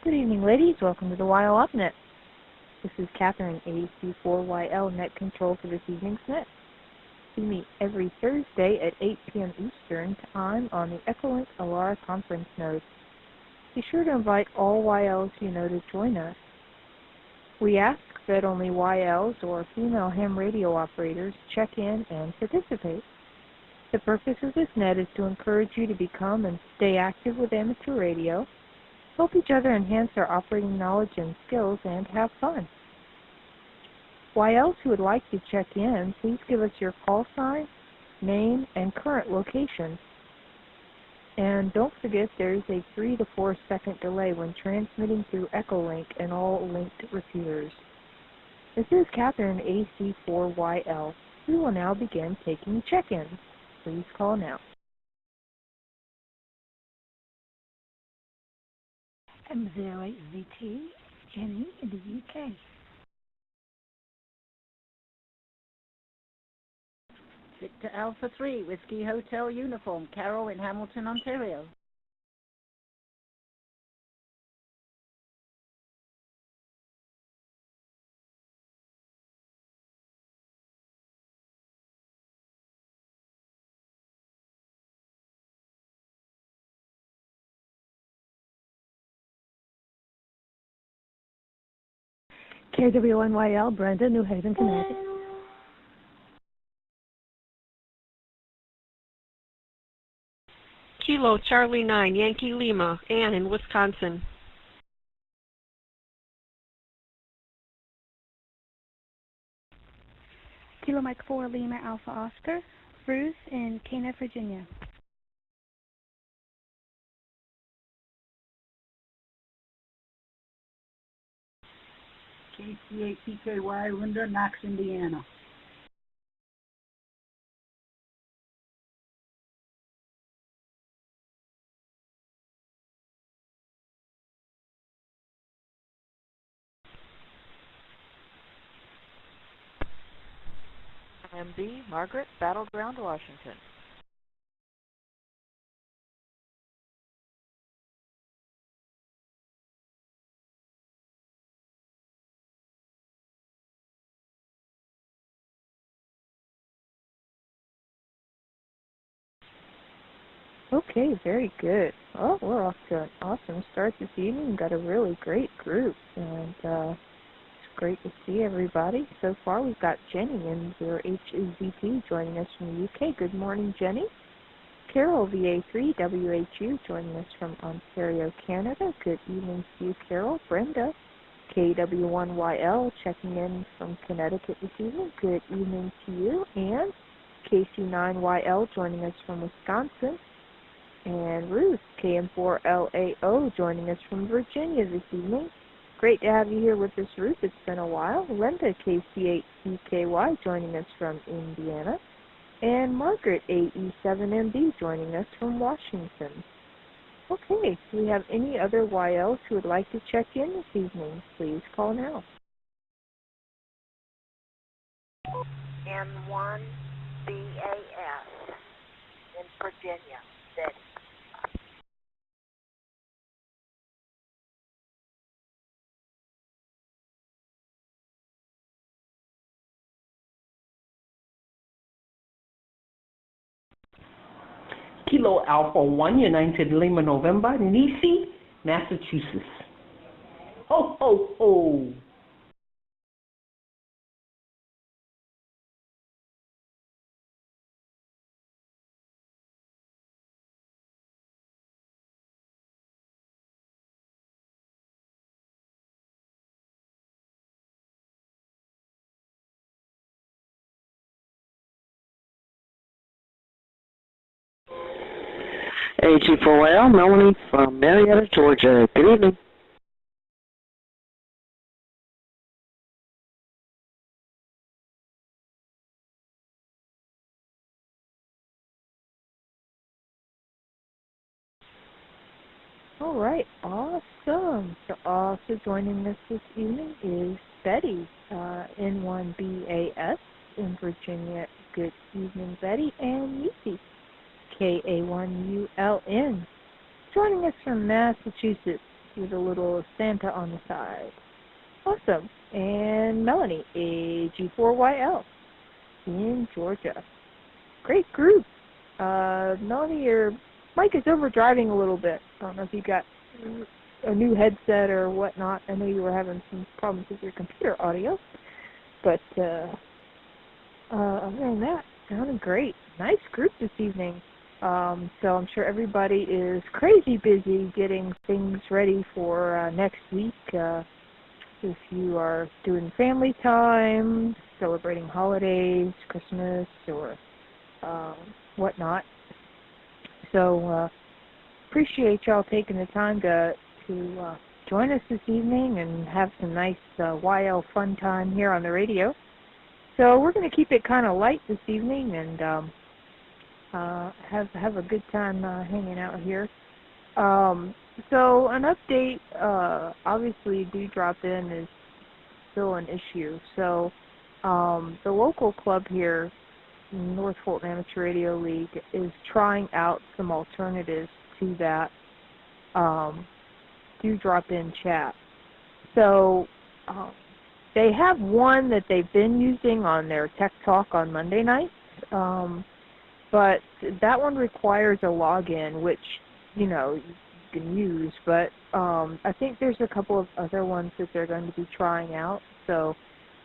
Good evening, ladies. Welcome to the YL UpNet. This is Catherine, AC4YL Net Control for this evening's net. We meet every Thursday at 8 p.m. Eastern Time on the Echolink Alara Conference Node. Be sure to invite all YLs you know to join us. We ask that only YLs or female ham radio operators check in and participate. The purpose of this net is to encourage you to become and stay active with amateur radio, help each other enhance our operating knowledge and skills, and have fun. YLs who would like to check in, please give us your call sign, name, and current location. And don't forget there is a 3 to 4 second delay when transmitting through Echolink and all linked repeaters. This is Catherine, AC4YL. We will now begin taking check-ins. Please call now. M08VT, Jenny in the UK. Victor Alpha 3, Whiskey Hotel Uniform, Carol in Hamilton, Ontario. KW1YL, Brenda, New Haven, Connecticut. Kilo Charlie 9, Yankee Lima, Ann in Wisconsin. Kilo Mike 4, Lima Alpha Oscar, Bruce in Cana, Virginia. KC8PKY, Linda, Knox, Indiana. MB, Margaret, Battleground, Washington. Okay, very good. Well, we're off to an awesome start this evening. We've got a really great group, and it's great to see everybody. So far, we've got Jenny in 0HZP joining us from the UK. Good morning, Jenny. Carol, VA3, WHU, joining us from Ontario, Canada. Good evening to you, Carol. Brenda, KW1YL, checking in from Connecticut this evening. Good evening to you. And KC9YL, joining us from Wisconsin. And Ruth, KM4LAO, joining us from Virginia this evening. Great to have you here with us, Ruth. It's been a while. Linda, KC8CKY, joining us from Indiana. And Margaret, AE7MB, joining us from Washington. Okay, do we have any other YLs who would like to check in this evening? Please call now. N1BAS in Virginia, Betty. Kilo Alpha 1, United Lima, November, Nisi, Massachusetts. Ho, ho, ho. AG4YL, Melanie from Marietta, Georgia. Good evening. All right, awesome. So also joining us this evening is Betty, N1BAS in Virginia. Good evening, Betty. And Nisi, KA1ULN, joining us from Massachusetts. with a little Santa on the side. Awesome. And Melanie, AG4YL in Georgia. Great group. Melanie, your mic is overdriving a little bit. I don't know if you got a new headset or whatnot. I know you were having some problems with your computer audio. But other than that, sounding great. Nice group this evening. So I'm sure everybody is crazy busy getting things ready for next week. If you are doing family time, celebrating holidays, Christmas, or whatnot. So appreciate y'all taking the time to join us this evening and have some nice YL fun time here on the radio. So we're going to keep it kind of light this evening and have a good time hanging out here. So an update, obviously Dew Drop-In is still an issue. So the local club here, North Fulton Amateur Radio League, is trying out some alternatives to that Dew Drop-In chat. So they have one that they've been using on their Tech Talk on Monday nights, but that one requires a login, which, you know, you can use, but I think there's a couple of other ones that they're going to be trying out. So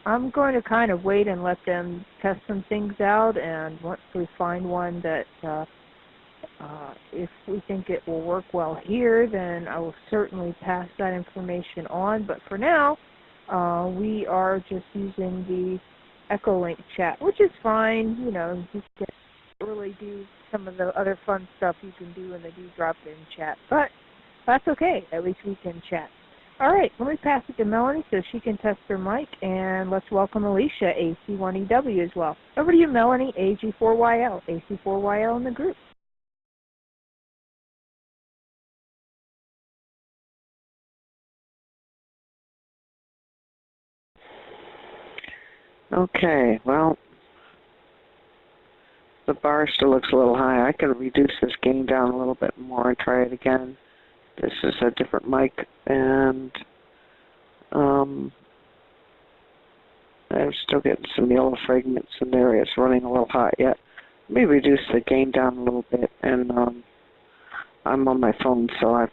I'm going to kind of wait and let them test some things out, and once we find one that if we think it will work well here, then I will certainly pass that information on. But for now, we are just using the Echolink chat, which is fine. You know, you can really do some of the other fun stuff you can do in the Dew Drop-In chat, but that's okay. At least we can chat. All right, let me pass it to Melanie so she can test her mic, and let's welcome Alicia, AC1EW as well. Over to you, Melanie, AG4YL, AC4YL in the group. Okay, well, the bar still looks a little high. I can reduce this gain down a little bit more and try it again. This is a different mic, and I'm still getting some yellow fragments in there. It's running a little hot yet. Let me reduce the gain down a little bit, and I'm on my phone, so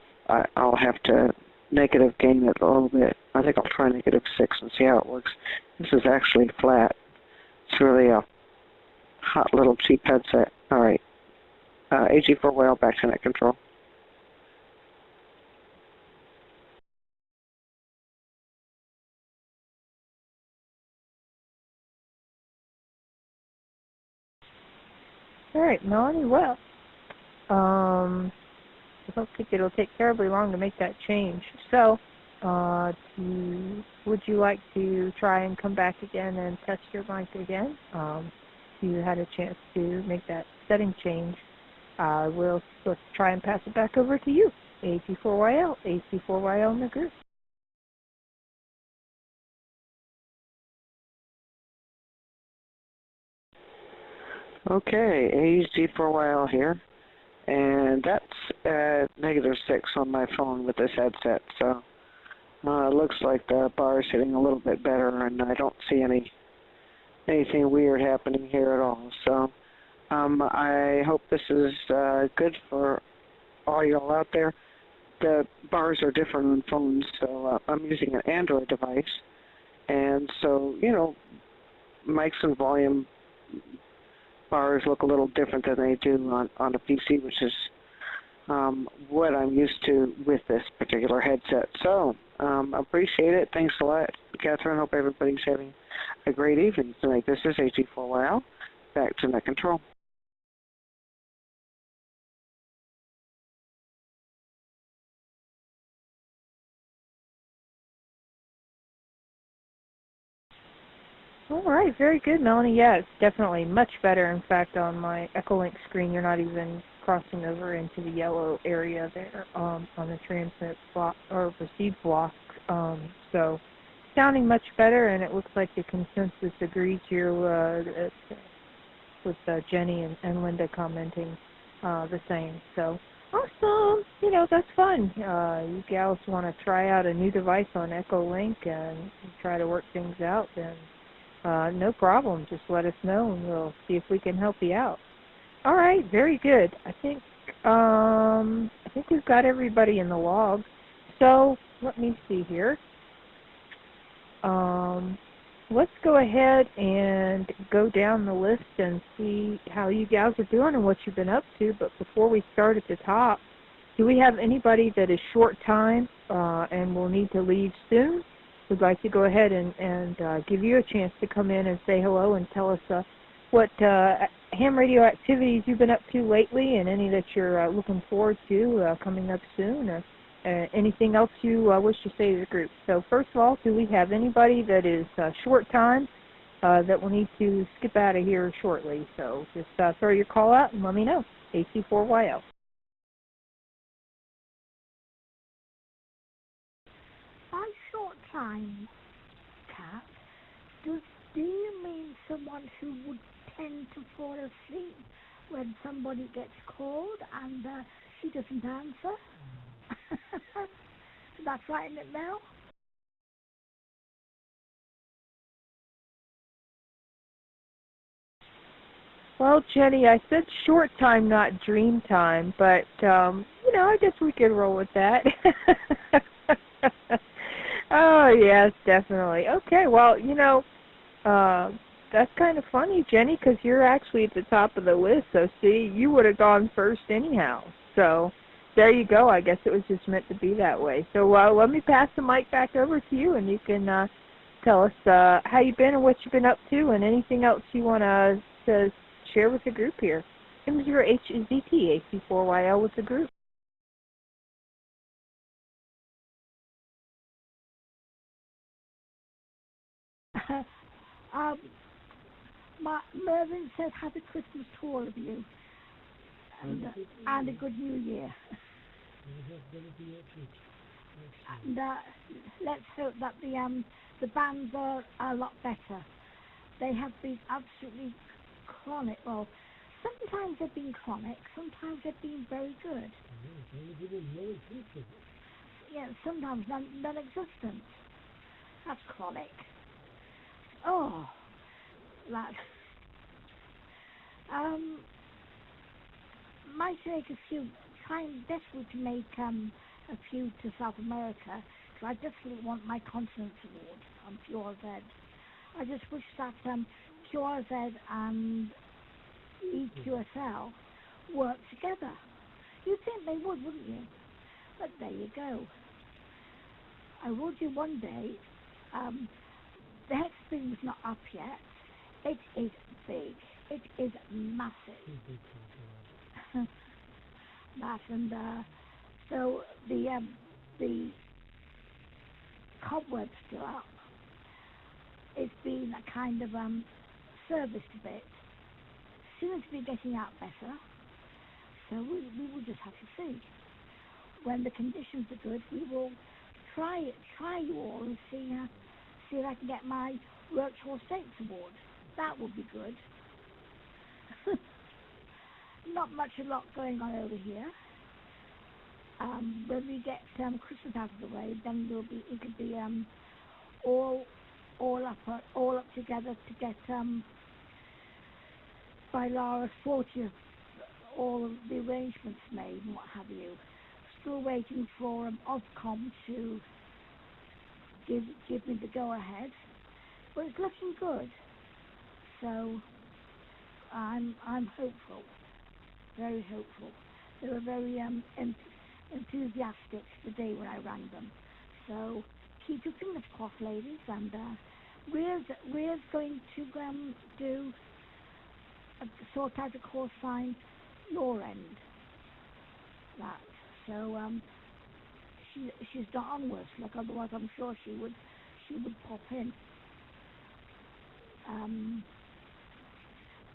I'll have to negative gain it a little bit. I think I'll try -6 and see how it works. This is actually flat. It's really a hot little cheap headset. All right. AG4YL back to net control. All right, Melanie, well, I don't think it'll take terribly long to make that change. So, would you like to try and come back again and test your mic again? You had a chance to make that setting change. Let's try and pass it back over to you, AC4YL, AC4YL in the group. Okay, AG4YL here, and that's at -6 on my phone with this headset, so it looks like the bar is hitting a little bit better, and I don't see anything weird happening here at all. So I hope this is good for all y'all out there. The bars are different on phones, so I'm using an Android device, and so, you know, mics and volume bars look a little different than they do on a PC, which is what I'm used to with this particular headset. So appreciate it. Thanks a lot, Catherine. Hope everybody's having a great evening tonight. This is AG4YL. Back to net control. All right, very good, Melanie. Yeah, it's definitely much better. In fact, on my Echolink screen, you're not even crossing over into the yellow area there on the transmit block or receive block. So sounding much better, and it looks like the consensus agrees here with Jenny and Linda commenting the same. So Awesome. That's fun. You gals want to try out a new device on Echolink and try to work things out, then no problem. Just let us know and we'll see if we can help you out. All right, very good. I think we've got everybody in the log. So let me see here. Let's go ahead and go down the list and see how you gals are doing and what you've been up to. But before we start at the top, do we have anybody that is short time and will need to leave soon? We'd like to go ahead and give you a chance to come in and say hello and tell us what ham radio activities you've been up to lately and any that you're looking forward to coming up soon, or anything else you wish to say to the group. So first of all, do we have anybody that is short time that will need to skip out of here shortly? So just throw your call out and let me know. AC4YL. By short time, Kat, do you mean someone who would tend to fall asleep when somebody gets called and she doesn't answer? That's right, isn't it, Mel? Well, Jenny, I said short time, not dream time, but, I guess we could roll with that. Oh, yes, definitely. Okay, well, that's kind of funny, Jenny, because you're actually at the top of the list, so see, you would have gone first anyhow. So there you go. I guess it was just meant to be that way. So let me pass the mic back over to you, and you can tell us how you've been and what you've been up to and anything else you want to share with the group here. M0HZT, AC4YL with the group. Mervyn said happy Christmas to all of you and a good New Year. And let's hope that the bands are a lot better. They have been absolutely chronic. Well, sometimes they've been chronic, sometimes they've been very good. Yeah, sometimes non-existent. That's chronic. Oh, that. Might make a few. Trying desperately to make a few to South America, because I desperately want my Continents Award on QRZ. I just wish that QRZ and EQSL worked together. You'd think they would, wouldn't you? But there you go. I will do one day. The hex thing is not up yet. It is big. It is massive. That and so the cobweb's still up. It's been a kind of service a bit. Seems to be getting out better. So we will just have to see. When the conditions are good, we will try you all and see if I can get my Virtual States Award. That would be good. Not a lot going on over here. When we get Christmas out of the way, then it could be all up together to get by Lara's 40th all of the arrangements made and what have you. Still waiting for Ofcom to give me the go ahead, but it's looking good. So I'm hopeful, very hopeful. They were very enthusiastic today when I rang them. So keep your fingers crossed, ladies. And we're going to sort out a call sign your end. That. So she's not on worse luck. Otherwise, I'm sure she would pop in.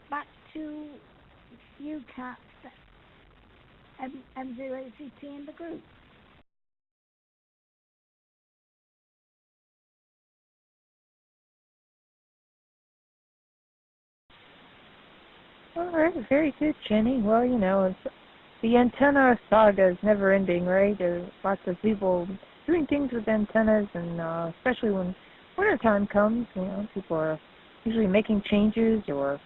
Back to you, Kat, M0ACT in the group. All right, very good, Jenny. Well, the antenna saga is never ending, right? There's lots of people doing things with antennas, and especially when wintertime comes, people are usually making changes or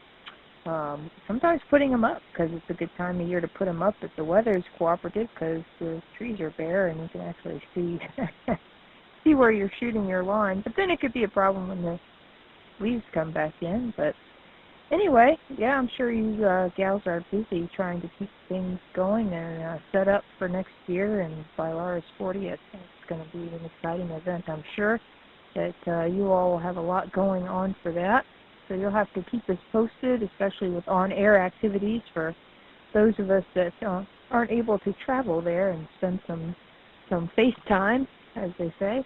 sometimes putting them up because it's a good time of year to put them up if the weather is cooperative because the trees are bare and you can actually see where you're shooting your line. But then it could be a problem when the leaves come back in. But anyway, yeah, I'm sure you gals are busy trying to keep things going and set up for next year. And by Laura's 40th, it's going to be an exciting event, I'm sure, that you all will have a lot going on for that. So you'll have to keep us posted, especially with on-air activities for those of us that aren't able to travel there and spend some FaceTime, as they say,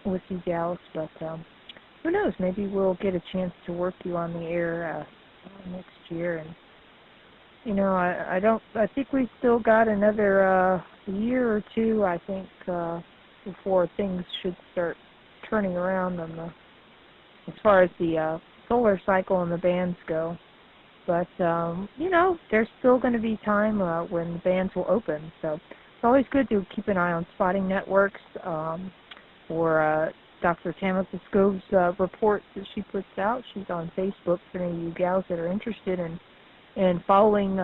with you gals. But who knows? Maybe we'll get a chance to work you on the air next year. And I think we've still got another year or two, I think, before things should start turning around on as far as the solar cycle and the bands go. But, there's still going to be time when the bands will open. So it's always good to keep an eye on Spotting Networks or Dr. Tamitha Scove's reports that she puts out. She's on Facebook for any of you gals that are interested in following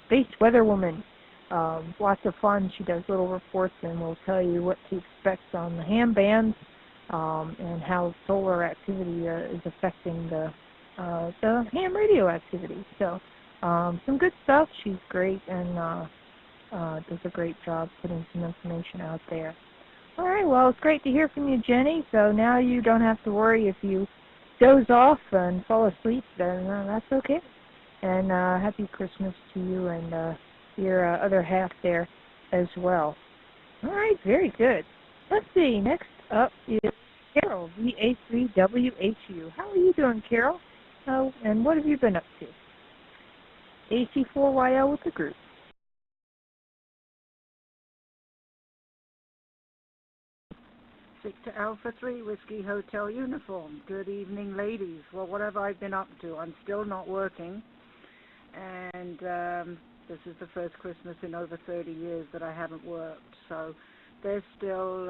Space Weather Woman. Lots of fun. She does little reports and will tell you what to expect on the ham bands. And how solar activity is affecting the ham radio activity. So some good stuff. She's great and does a great job putting some information out there. All right, well, it's great to hear from you, Jenny. So now you don't have to worry if you doze off and fall asleep. Then that's okay. And happy Christmas to you and your other half there as well. All right, very good. Let's see, next up is Carol, VA3WHU. How are you doing, Carol? Oh, and what have you been up to? AC4YL with the group. Victor Alpha 3 Whiskey Hotel Uniform. Good evening, ladies. Well, what have I been up to? I'm still not working, and this is the first Christmas in over 30 years that I haven't worked, so they're still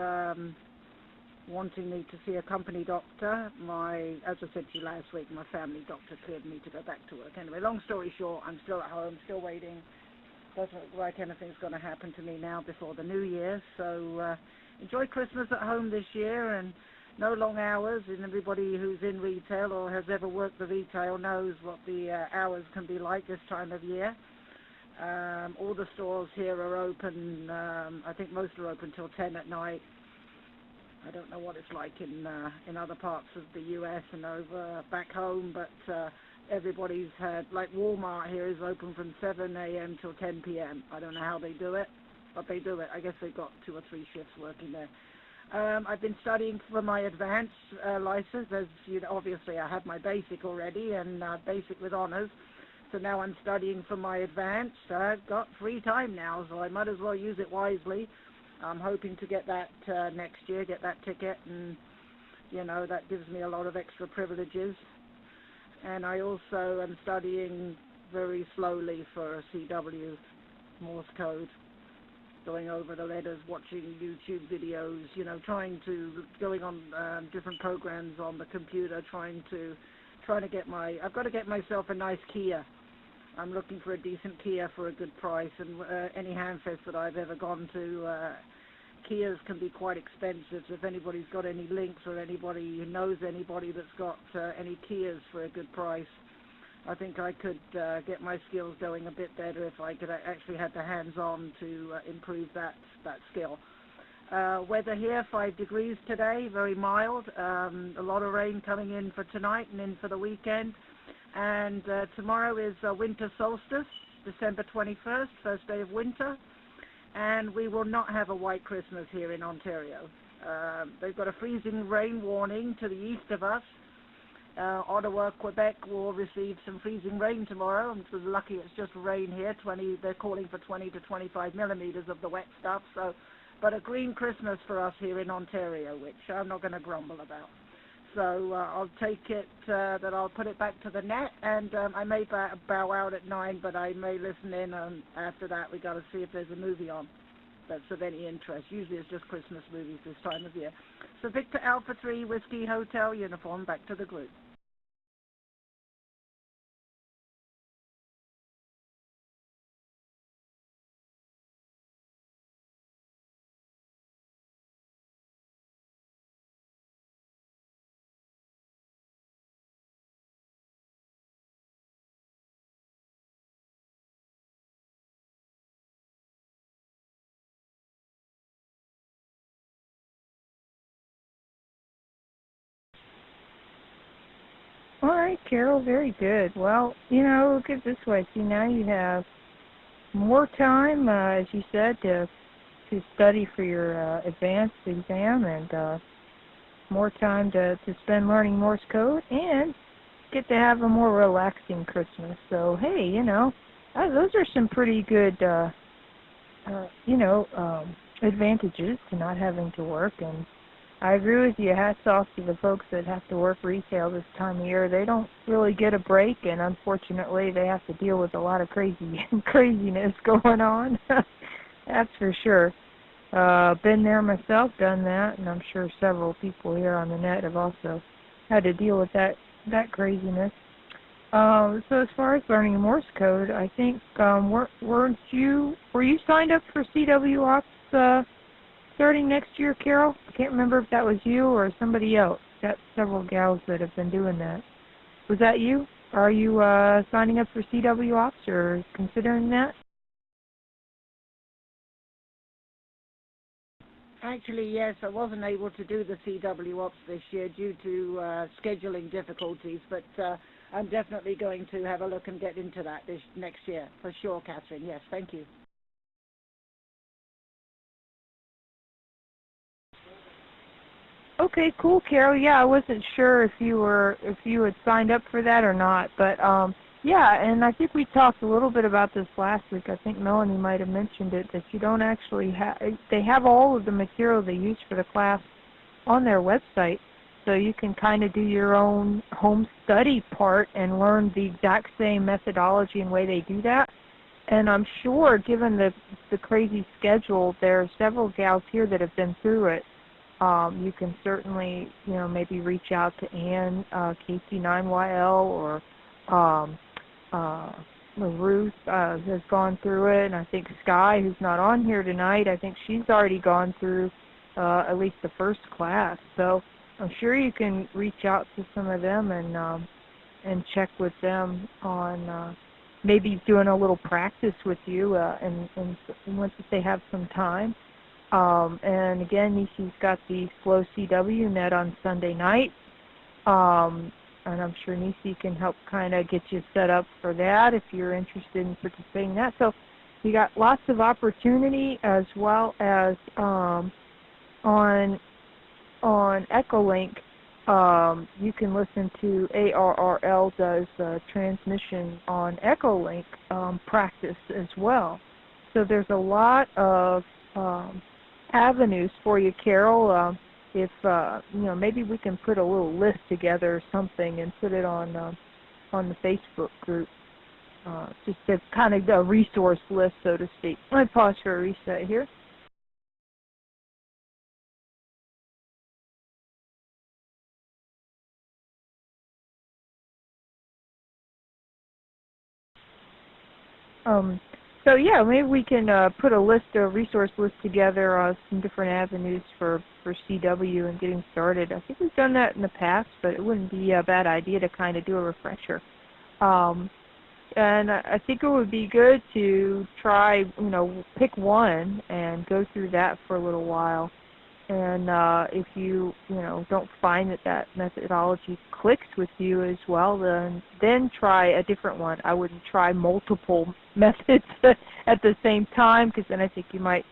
wanting me to see a company doctor. As I said to you last week, my family doctor cleared me to go back to work. Anyway, long story short, I'm still at home, still waiting. Doesn't look like anything's going to happen to me now before the new year, so enjoy Christmas at home this year, and no long hours, and everybody who's in retail or has ever worked the retail knows what the hours can be like this time of year. All the stores here are open. I think most are open till 10 at night. I don't know what it's like in other parts of the U.S. and over back home, but everybody's had, like Walmart here is open from 7 a.m. till 10 p.m. I don't know how they do it, but they do it. I guess they've got 2 or 3 shifts working there. I've been studying for my advanced license. As you know, obviously I have my basic already, and basic with honors. So now I'm studying for my advanced. I've got free time now, so I might as well use it wisely. I'm hoping to get that next year, get that ticket, and, that gives me a lot of extra privileges. And I also am studying very slowly for a CW, Morse code, going over the letters, watching YouTube videos, going on different programs on the computer, trying to I've got to get myself a nice Kia. I'm looking for a decent Kia for a good price, and any handfest that I've ever gone to, Kias can be quite expensive. So if anybody's got any links or anybody who knows anybody that's got any Kias for a good price, I think I could get my skills going a bit better if I could actually have the hands-on to improve that skill. Weather here, 5 degrees today, very mild. A lot of rain coming in for tonight and in for the weekend. And tomorrow is winter solstice, December 21st, first day of winter. And we will not have a white Christmas here in Ontario. They've got a freezing rain warning to the east of us. Ottawa, Quebec will receive some freezing rain tomorrow. I'm so lucky it's just rain here. They're calling for 20 to 25 millimeters of the wet stuff. But a green Christmas for us here in Ontario, which I'm not going to grumble about. So I'll take it that I'll put it back to the net, and I may bow out at 9, but I may listen in. After that, we got to see if there's a movie on that's of any interest. Usually it's just Christmas movies this time of year. So Victor Alpha 3 Whiskey Hotel uniform, back to the group. All right, Carol, very good. Well, you know, look at it this way. See, now you have more time, as you said, to study for your advanced exam, and more time to spend learning Morse code, and get to have a more relaxing Christmas. So, hey, you know, those are some pretty good, advantages to not having to work. And I agree with you. Hats off to the folks that have to work retail this time of year. They don't really get a break, and unfortunately they have to deal with a lot of craziness going on. That's for sure. Been there myself, done that, and I'm sure several people here on the net have also had to deal with that craziness. So as far as learning Morse code, I think were you signed up for CW Ops starting next year, Carol? I can't remember if that was you or somebody else. Got several gals that have been doing that. Was that you? Are you signing up for CW Ops or considering that? Actually, yes, I wasn't able to do the CW Ops this year due to scheduling difficulties, but I'm definitely going to have a look and get into that this next year, for sure, Catherine. Yes, thank you. Okay, cool, Carol. Yeah, I wasn't sure if you had signed up for that or not, but yeah, and I think we talked a little bit about this last week. I think Melanie might have mentioned it, that you don't actually they have all of the material they use for the class on their website, so you can kind of do your own home study part and learn the exact same methodology and way they do that. And I'm sure, given the crazy schedule, there are several gals here that have been through it. You can certainly, maybe reach out to Ann, KT9YL, or Ruth has gone through it, and I think Sky, who's not on here tonight, I think she's already gone through at least the first class. So I'm sure you can reach out to some of them and check with them on maybe doing a little practice with you, and once they have some time. And again, Nisi's got the Slow CW net on Sunday night, and I'm sure Nisi can help kind of get you set up for that if you're interested in participating in that. So you got lots of opportunity, as well as on Echolink, you can listen to ARRL does transmission on Echolink practice as well. So there's a lot of avenues for you, Carol. If maybe we can put a little list together or something and put it on the Facebook group, just as kind of a resource list, so to speak. Let me pause for a reset here. So yeah, maybe we can put a resource list together, some different avenues for CW and getting started. I think we've done that in the past, but it wouldn't be a bad idea to kind of do a refresher. And I think it would be good to try, pick one and go through that for a little while. And if you, don't find that methodology clicks with you as well, then try a different one. I wouldn't try multiple methods at the same time, because then I think you might,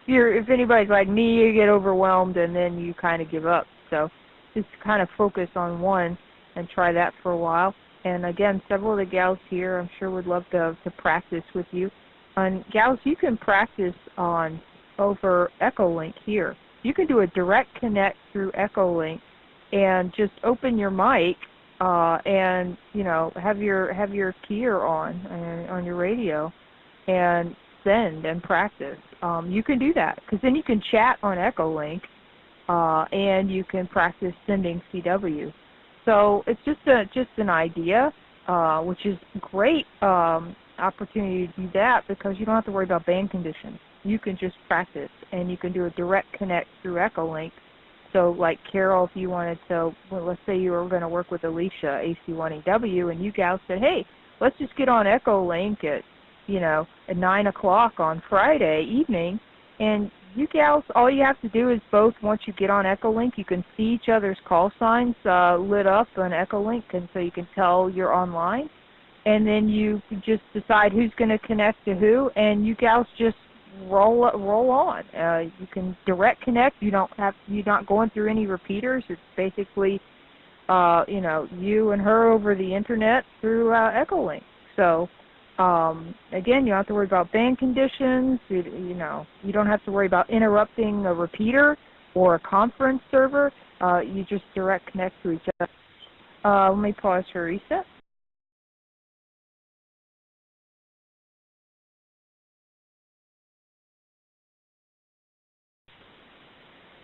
if anybody's like me, you get overwhelmed and then you kind of give up. So just kind of focus on one and try that for a while. And again, several of the gals here, I'm sure, would love to practice with you. And gals, you can practice over Echolink here. You can do a direct connect through Echolink and just open your mic and have your keyer on your radio and send and practice. You can do that because then you can chat on Echolink and you can practice sending CW. So it's just an idea, which is great opportunity to do that because you don't have to worry about band conditions. You can just practice, and you can do a direct connect through Echolink. So like Carol, if you wanted to, well, let's say you were going to work with Alicia, AC1EW, and you gals said, hey, let's just get on Echolink at 9 o'clock on Friday evening, and you gals, all you have to do is both, once you get on Echolink, you can see each other's call signs lit up on Echolink, and so you can tell you're online, and then you just decide who's going to connect to who, and you gals just roll on. You can direct connect. You're not going through any repeaters. It's basically you and her over the internet through Echolink. So again, you don't have to worry about band conditions. You don't have to worry about interrupting a repeater or a conference server. You just direct connect to each other. Let me pause for reset.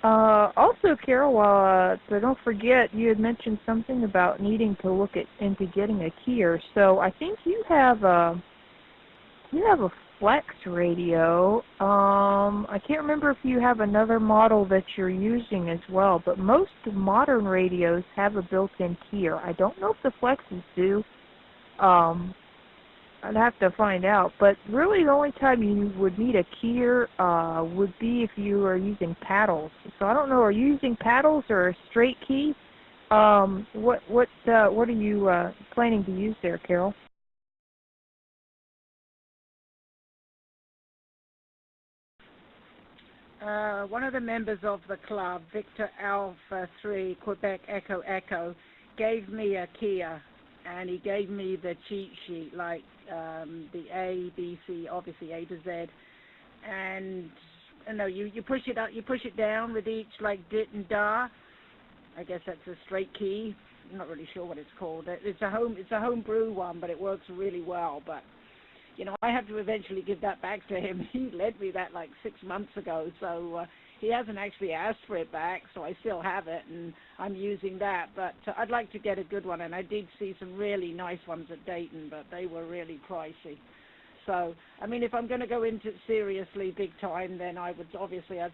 Also, Carol, so don't forget, you had mentioned something about needing to look into getting a keyer. So I think you have a Flex radio. I can't remember if you have another model that you're using as well, but most modern radios have a built-in keyer. I don't know if the Flexes do. I'd have to find out, but really the only time you would need a keyer would be if you are using paddles. So I don't know, are you using paddles or a straight key? What are you planning to use there, Carol? One of the members of the club, Victor Alpha 3 Quebec Echo Echo, gave me a keyer, and he gave me the cheat sheet, like the A, B, C, obviously A to Z, and you push it up, you push it down with each like dit and da. I guess that's a straight key. I'm not really sure what it's called. It's a homebrew one, but it works really well. But I have to eventually give that back to him. He lent me that like 6 months ago, so he hasn't actually asked for it back, so I still have it, and I'm using that. But I'd like to get a good one, and I did see some really nice ones at Dayton, but they were really pricey. So, I mean, if I'm going to go into it seriously big time, then I'd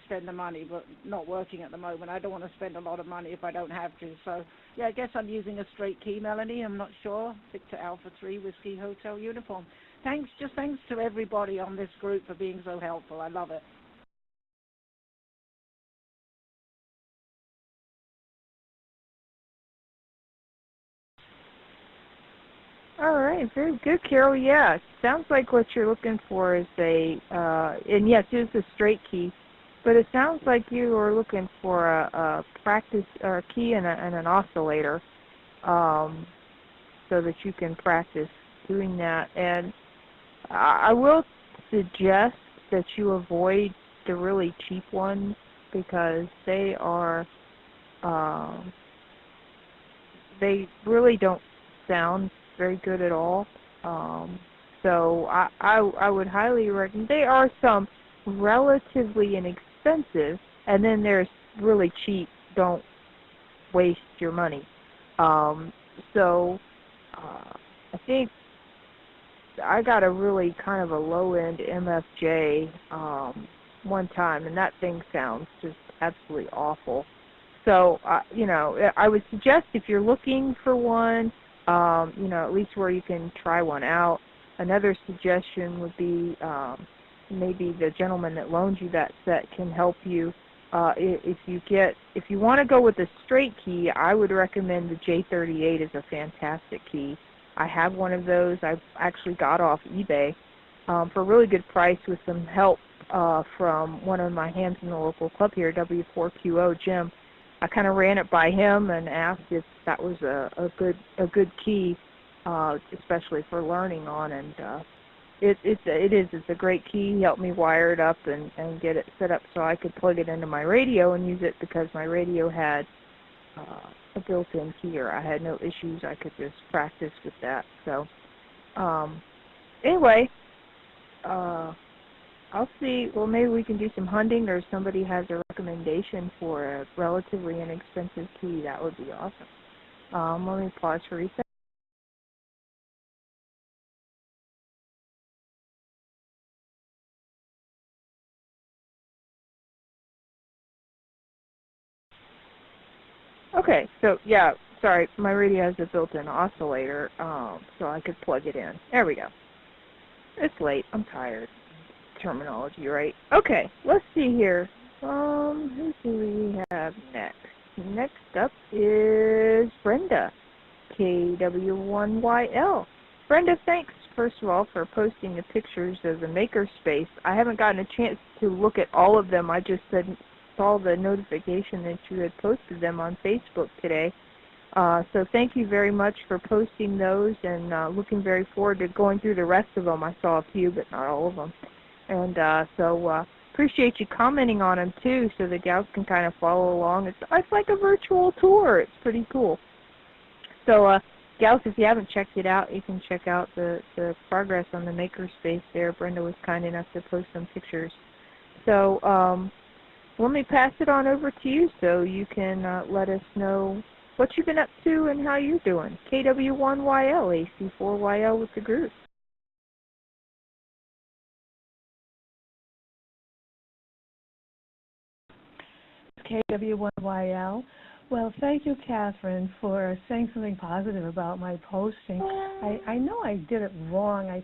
spend the money, but not working at the moment. I don't want to spend a lot of money if I don't have to. So, yeah, I guess I'm using a straight key, Melanie. I'm not sure. Victor Alpha 3 Whiskey Hotel Uniform. Thanks to everybody on this group for being so helpful. I love it. All right, very good, Carol. Yeah, sounds like what you're looking for is and yes, it is a straight key, but it sounds like you are looking for a practice or a key and an oscillator, so that you can practice doing that. And I will suggest that you avoid the really cheap ones because they really don't sound very good at all. So I would highly recommend. They are some relatively inexpensive, and then there's really cheap. Don't waste your money. So I think I got a really kind of a low-end MFJ one time, and that thing sounds just absolutely awful. So I would suggest if you're looking for one, at least where you can try one out. Another suggestion would be maybe the gentleman that loaned you that set can help you. If you want to go with a straight key, I would recommend the J38 is a fantastic key. I have one of those. I've actually got off eBay for a really good price with some help from one of my hands in the local club here, W4QO, Jim. I kind of ran it by him and asked if that was a good key, especially for learning on, and it's a great key. He helped me wire it up and get it set up so I could plug it into my radio and use it because my radio had a built-in keyer. I had no issues. I could just practice with that. So anyway, I'll see. Well, maybe we can do some hunting, or if somebody has a recommendation for a relatively inexpensive key. That would be awesome. Let me pause for reset. Okay, so yeah, sorry, my radio has a built-in oscillator, so I could plug it in. There we go. It's late. I'm tired. Terminology, right? Okay, let's see here. Who do we have next? Next up is Brenda, KW1YL. Brenda, thanks, first of all, for posting the pictures of the makerspace. I haven't gotten a chance to look at all of them. I just saw the notification that you had posted them on Facebook today. So thank you very much for posting those, and looking very forward to going through the rest of them. I saw a few, but not all of them. And so appreciate you commenting on them, too, so the gals can kind of follow along. It's like a virtual tour. It's pretty cool. So, gals, if you haven't checked it out, you can check out the progress on the makerspace there. Brenda was kind enough to post some pictures. So let me pass it on over to you so you can let us know what you've been up to and how you're doing. KW1YL, AC4YL with the group. KW1YL. Well, thank you, Catherine, for saying something positive about my posting. I know I did it wrong.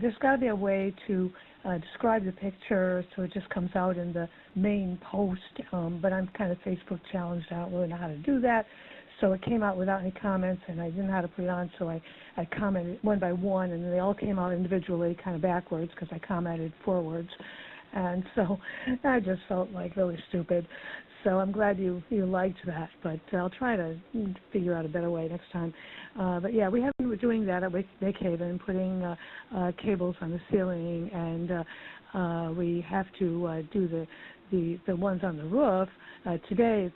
There's got to be a way to describe the picture so it just comes out in the main post, but I'm kind of Facebook challenged. I don't really know how to do that. So it came out without any comments, and I didn't know how to put it on, so I commented one by one, and they all came out individually, kind of backwards, because I commented forwards. And so I just felt like really stupid. So I'm glad you liked that, but I'll try to figure out a better way next time. But yeah, we have been doing that at Make Haven, putting cables on the ceiling, and we have to do the ones on the roof. Today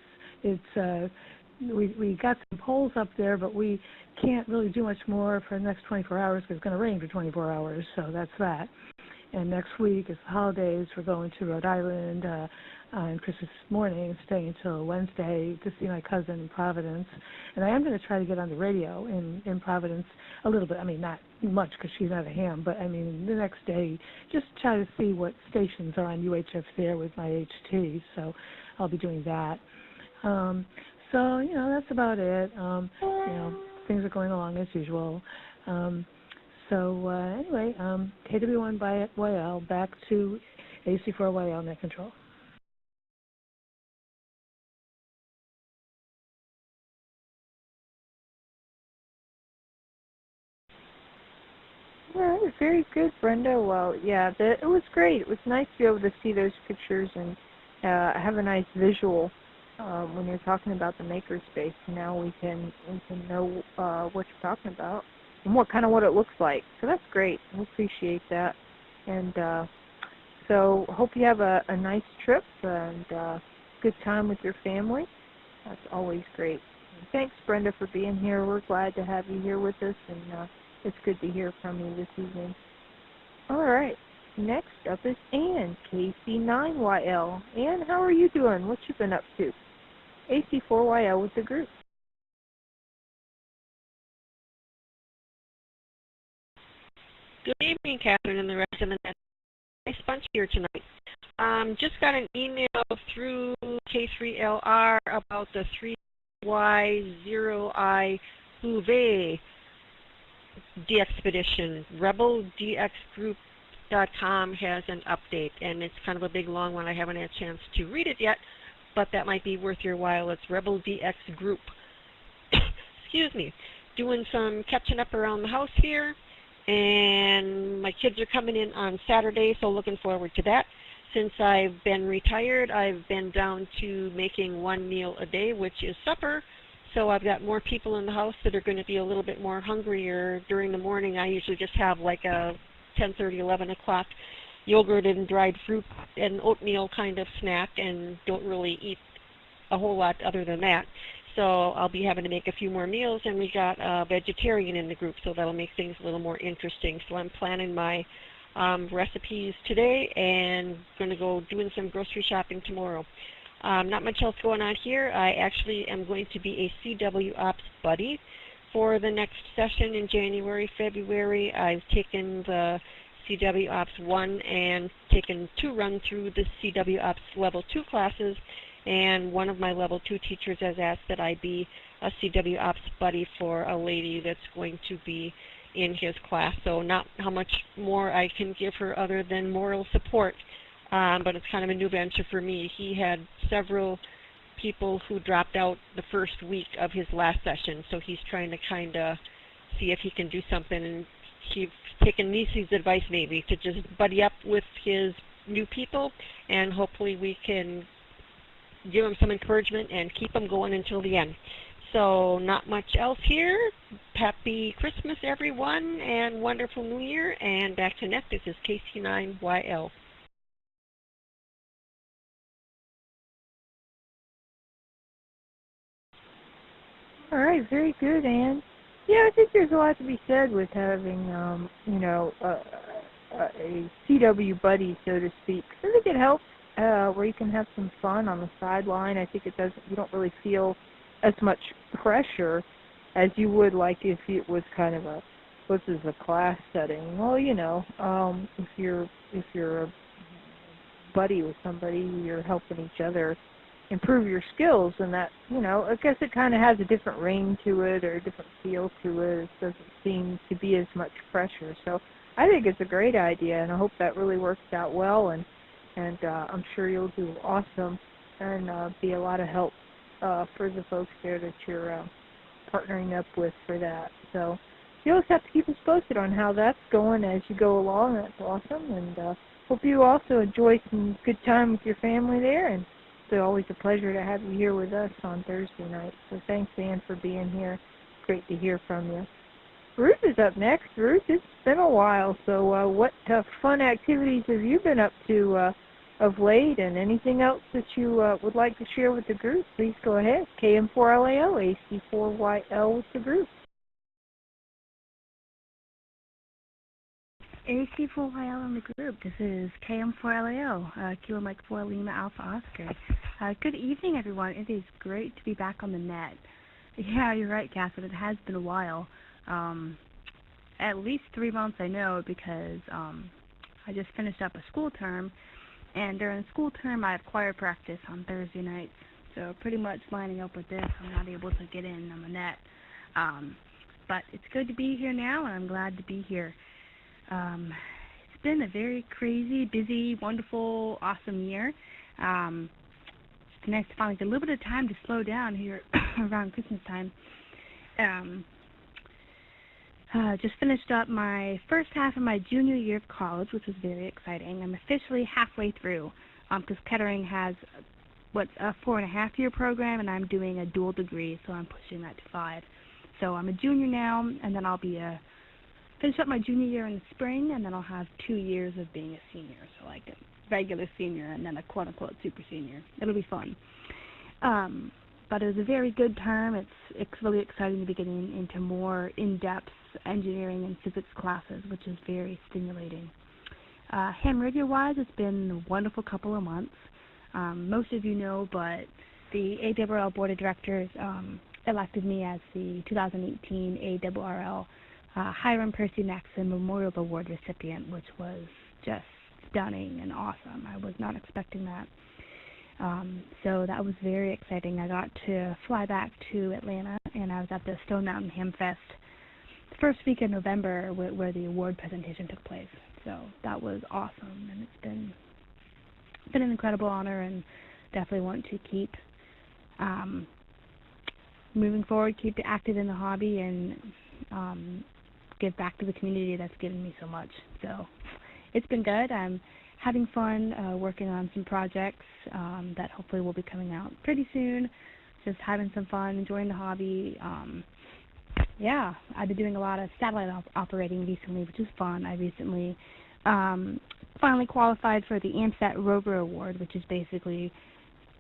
we got some poles up there, but we can't really do much more for the next 24 hours because it's going to rain for 24 hours, so that's that. And next week is the holidays. We're going to Rhode Island on Christmas morning, staying until Wednesday to see my cousin in Providence. And I am going to try to get on the radio in Providence a little bit. I mean, not much because she's not a ham, but I mean, the next day, just try to see what stations are on UHF there with my HT. So I'll be doing that. So, that's about it. Things are going along as usual. So anyway, KW1YL, back to AC4YL net control. All right, very good, Brenda. Well, yeah, it was great. It was nice to be able to see those pictures and have a nice visual when you're talking about the makerspace. Now we can know what you're talking about and what it looks like. So that's great. We appreciate that. And so hope you have a nice trip and good time with your family. That's always great. And thanks, Brenda, for being here. We're glad to have you here with us, and it's good to hear from you this evening. All right. Next up is Ann, KC9YL. Ann, how are you doing? What you been up to? AC4YL with the group. Good evening, Catherine and the rest of the net. Nice bunch here tonight. Just got an email through K3LR about the 3Y0I Bouvet DXpedition. RebelDXGroup.com has an update, and it's kind of a big, long one. I haven't had a chance to read it yet, but that might be worth your while. It's RebelDX Group. Excuse me. Doing some catching up around the house here. And my kids are coming in on Saturday, so looking forward to that. Since I've been retired, I've been down to making one meal a day, which is supper. So I've got more people in the house that are going to be a little bit more hungrier during the morning. I usually just have like a 10:30, 11 o'clock yogurt and dried fruit and oatmeal kind of snack, and don't really eat a whole lot other than that. So I'll be having to make a few more meals, and we got a vegetarian in the group, so that'll make things a little more interesting. So I'm planning my recipes today and going to go doing some grocery shopping tomorrow. Not much else going on here. I actually am going to be a CW Ops buddy for the next session in January, February. I've taken the CW Ops 1 and taken 2 run through the CW Ops Level 2 classes, and one of my Level 2 teachers has asked that I be a CW Ops buddy for a lady that's going to be in his class. So not how much more I can give her other than moral support, but it's kind of a new venture for me. He had several people who dropped out the first week of his last session, so he's trying to kind of see if he can do something, and he's taken Nisi's advice maybe to just buddy up with his new people, and hopefully we can give him some encouragement and keep him going until the end. So not much else here. Happy Christmas, everyone, and wonderful New Year, and back to Net. This is KC9YL. All right, very good, Ann. Yeah, I think there's a lot to be said with having, you know, a CW buddy, so to speak. I think it helps where you can have some fun on the sideline. I think it doesn't. You don't really feel as much pressure as you would like if it was kind of a, this is a class setting. Well, you know, if you're a buddy with somebody, you're helping each other improve your skills, and that, you know, I guess it kind of has a different ring to it or a different feel to it. It doesn't seem to be as much pressure. So I think it's a great idea, and I hope that really works out well, and I'm sure you'll do awesome and be a lot of help for the folks there that you're partnering up with for that. So you'll just have to keep us posted on how that's going as you go along. That's awesome, and hope you also enjoy some good time with your family there, and it's always a pleasure to have you here with us on Thursday night. So thanks, Ann, for being here. Great to hear from you. Ruth is up next. Ruth, it's been a while, so what fun activities have you been up to of late, and anything else that you would like to share with the group? Please go ahead. KM4LAO, AC4YL with the group. AC4YL in the group. This is KM4LAO, Kilo Mike 4 Lima Alpha Oscar. Good evening, everyone. It is great to be back on the net. Yeah, you're right, Catherine. It has been a while. At least 3 months, I know, because I just finished up a school term, and during the school term, I have choir practice on Thursday nights. So pretty much lining up with this, I'm not able to get in on the net. But it's good to be here now, and I'm glad to be here. It's been a very crazy, busy, wonderful, awesome year. It's nice to finally get a little bit of time to slow down here around Christmas time. Just finished up my first half of my junior year of college, which was very exciting. I'm officially halfway through, because Kettering has what's a 4.5-year program, and I'm doing a dual degree, so I'm pushing that to 5. So I'm a junior now, and then I'll be finish up my junior year in the spring, and then I'll have 2 years of being a senior, so like a regular senior and then a quote-unquote super senior. It'll be fun. But it was a very good term. It's really exciting to be getting into more in-depth engineering and physics classes, which is very stimulating. Ham radio-wise, it's been a wonderful couple of months. Most of you know, but the ARRL Board of Directors elected me as the 2018 ARRL Hiram Percy Maxson Memorial Award recipient, which was just stunning and awesome. I was not expecting that. So that was very exciting. I got to fly back to Atlanta, and I was at the Stone Mountain Ham Fest the first week in November where the award presentation took place. So that was awesome, and it's been an incredible honor, and definitely want to keep moving forward, keep active in the hobby, and give back to the community that's given me so much. So it's been good. I'm having fun working on some projects that hopefully will be coming out pretty soon. Just having some fun, enjoying the hobby. Yeah, I've been doing a lot of satellite operating recently, which is fun. I recently finally qualified for the AMSAT Rover Award, which is basically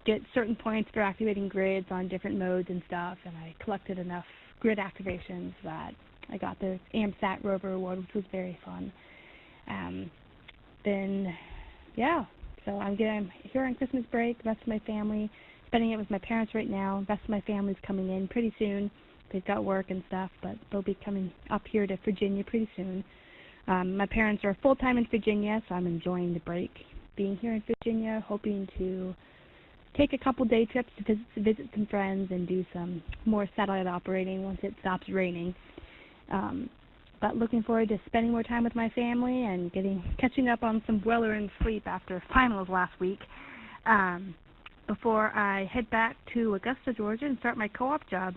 get certain points for activating grids on different modes and stuff, and I collected enough grid activations that I got the AMSAT Rover Award, which was very fun. Then, yeah, so I'm here on Christmas break, the rest of my family, spending it with my parents right now. The rest of my family's coming in pretty soon. They've got work and stuff, but they'll be coming up here to Virginia pretty soon. My parents are full-time in Virginia, so I'm enjoying the break being here in Virginia, hoping to take a couple day trips to visit some friends and do some more satellite operating once it stops raining. But looking forward to spending more time with my family and catching up on some well-earned sleep after finals last week before I head back to Augusta, Georgia and start my co-op job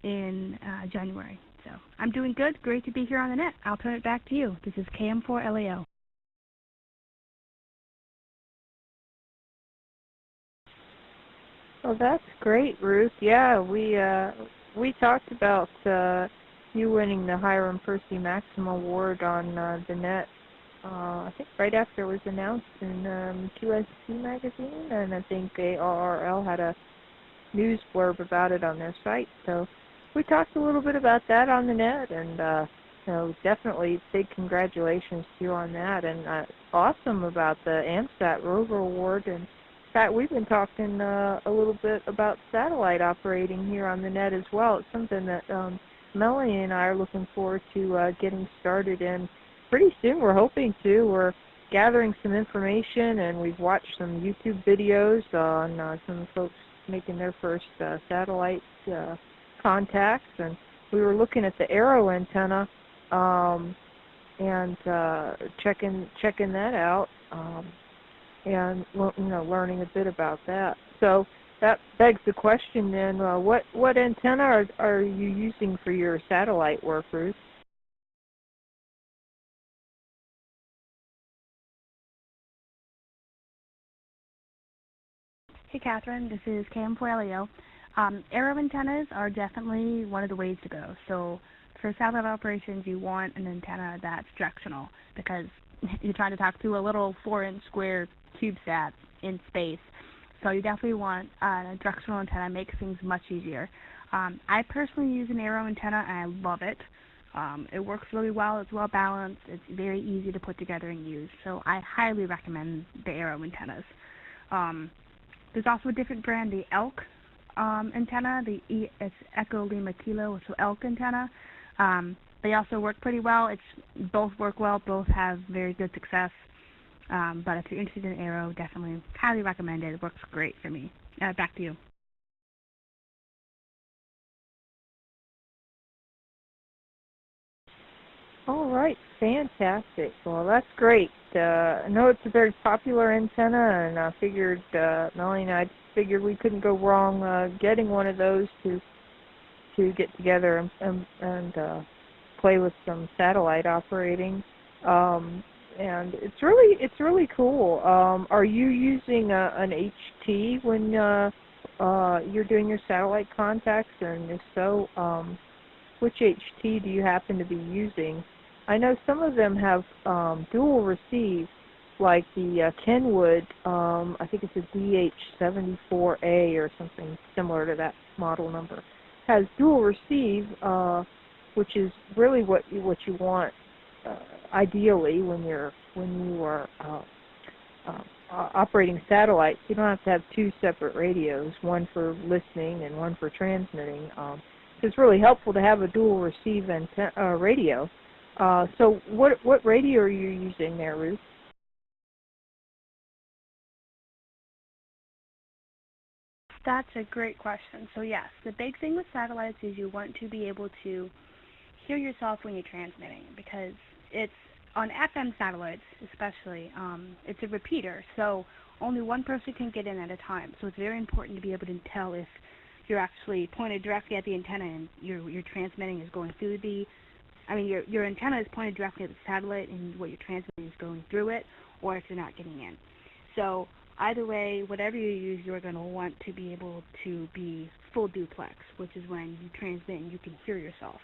in January. So I'm doing good. Great to be here on the net. I'll turn it back to you. This is KM4LAO. Well, that's great, Ruth. Yeah, we talked about you winning the Hiram Percy Maxim Award on the net. I think right after it was announced in QSC magazine, and I think ARRL had a news blurb about it on their site. So we talked a little bit about that on the net, and definitely big congratulations to you on that, and awesome about the AMSAT Rover Award. And in fact, we've been talking a little bit about satellite operating here on the net as well. It's something that Melanie and I are looking forward to getting started in pretty soon. We're hoping to. We're gathering some information, and we've watched some YouTube videos on some folks making their first satellite contacts, and we were looking at the Arrow antenna and checking that out, and learning a bit about that. So that begs the question then, what antenna are you using for your satellite work, Ruth? Hey Catherine, this is KM4LAO. Arrow antennas are definitely one of the ways to go. So for satellite operations, you want an antenna that's directional because you're trying to talk to a little 4-inch square CubeSat in space. So you definitely want a directional antenna. It makes things much easier. I personally use an Arrow antenna, and I love it. It works really well. It's well balanced. It's very easy to put together and use. So I highly recommend the Arrow antennas. There's also a different brand, the Elk antenna. It's Echo Lima Kilo, so Elk antenna. They also work pretty well. Both work well. Both have very good success. But if you're interested in Arrow, definitely highly recommend it. It works great for me. Back to you. All right, fantastic. Well, that's great. I know it's a very popular antenna, and I figured, Melanie and I figured we couldn't go wrong getting one of those to get together and play with some satellite operating. And it's really cool. Are you using an HT when you're doing your satellite contacts? And if so, which HT do you happen to be using? I know some of them have dual receive, like the Kenwood, I think it's a DH74A or something similar to that model number, has dual receive, which is really what you want ideally when you are operating satellites. You don't have to have two separate radios, one for listening and one for transmitting. It's really helpful to have a dual receive radio. So what radio are you using there, Ruth? That's a great question. So yes, the big thing with satellites is you want to be able to hear yourself when you're transmitting, because it's on FM satellites especially, it's a repeater, so only one person can get in at a time. So it's very important to be able to tell if you're actually pointed directly at the antenna and your transmitting is going through your antenna is pointed directly at the satellite and what you're transmitting is going through it, or if you're not getting in. So either way, whatever you use, you're going to want to be able to be full duplex, which is when you transmit and you can hear yourself.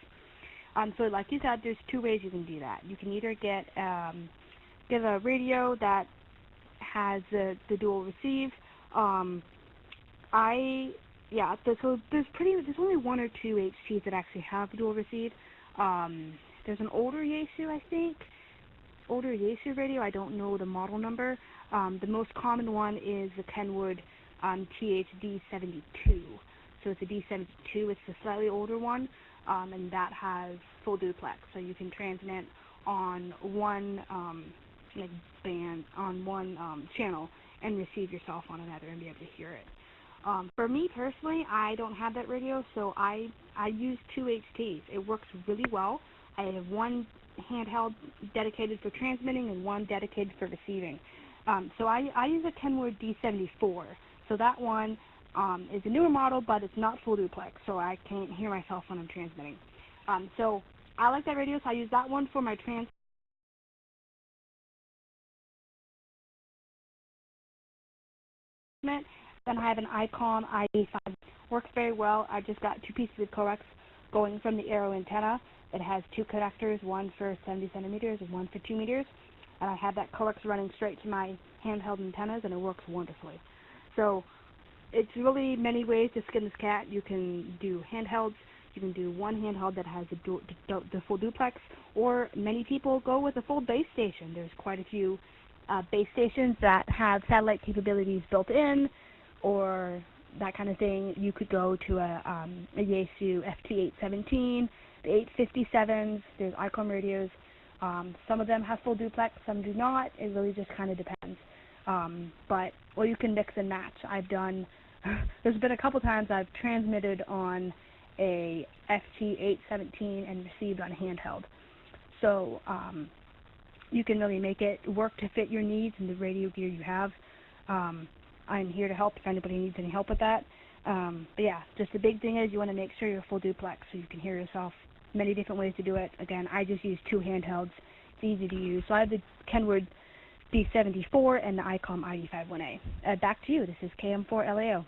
So like you said, there's two ways you can do that. You can either get a radio that has the dual receive, So there's only one or two HTs that actually have dual receive. There's an older Yaesu, I think, older Yaesu radio. I don't know the model number. The most common one is the Kenwood THD72. So it's a D72. It's the slightly older one, and that has full duplex. So you can transmit on one band on one channel and receive yourself on another and be able to hear it. For me personally, I don't have that radio, so I use two HTs. It works really well. I have one handheld dedicated for transmitting and one dedicated for receiving. So I use a Kenwood D74. So that one is a newer model, but it's not full duplex, so I can't hear myself when I'm transmitting. So I like that radio, so I use that one for my transmit. Then I have an ICOM ID5. Works very well. I just got two pieces of coax going from the Arrow antenna. It has two connectors, one for 70 centimeters and one for 2 meters. And I have that coax running straight to my handheld antennas, and it works wonderfully. So it's really many ways to skin this cat. You can do handhelds. You can do one handheld that has the full duplex, or many people go with a full base station. There's quite a few base stations that have satellite capabilities built in, or that kind of thing. You could go to a Yaesu FT817, the 857s. There's ICOM radios. Some of them have full duplex, some do not. It really just kind of depends. Or you can mix and match. I've done, there's been a couple times I've transmitted on a FT817 and received on handheld. So you can really make it work to fit your needs and the radio gear you have. I'm here to help if anybody needs any help with that. But yeah, just the big thing is you want to make sure you're full duplex so you can hear yourself. Many different ways to do it. Again, I just use two handhelds. It's easy to use. So I have the Kenwood D74 and the ICOM ID51A. Back to you. This is KM4LAO.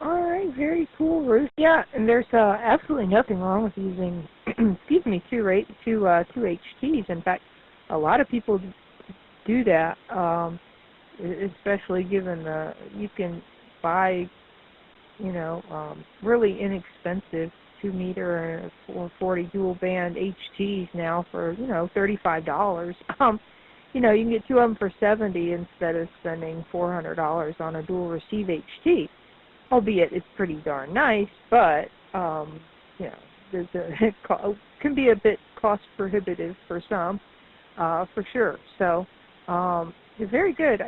All right, very cool, Ruth. Yeah, and there's absolutely nothing wrong with using, excuse me, two HTs. In fact, a lot of people do that, especially given you can buy, really inexpensive 2-meter or 40 dual band HTs now for $35. You can get two of them for $70 instead of spending $400 on a dual receive HT. Albeit it's pretty darn nice, but it can be a bit cost prohibitive for some, for sure. So very good.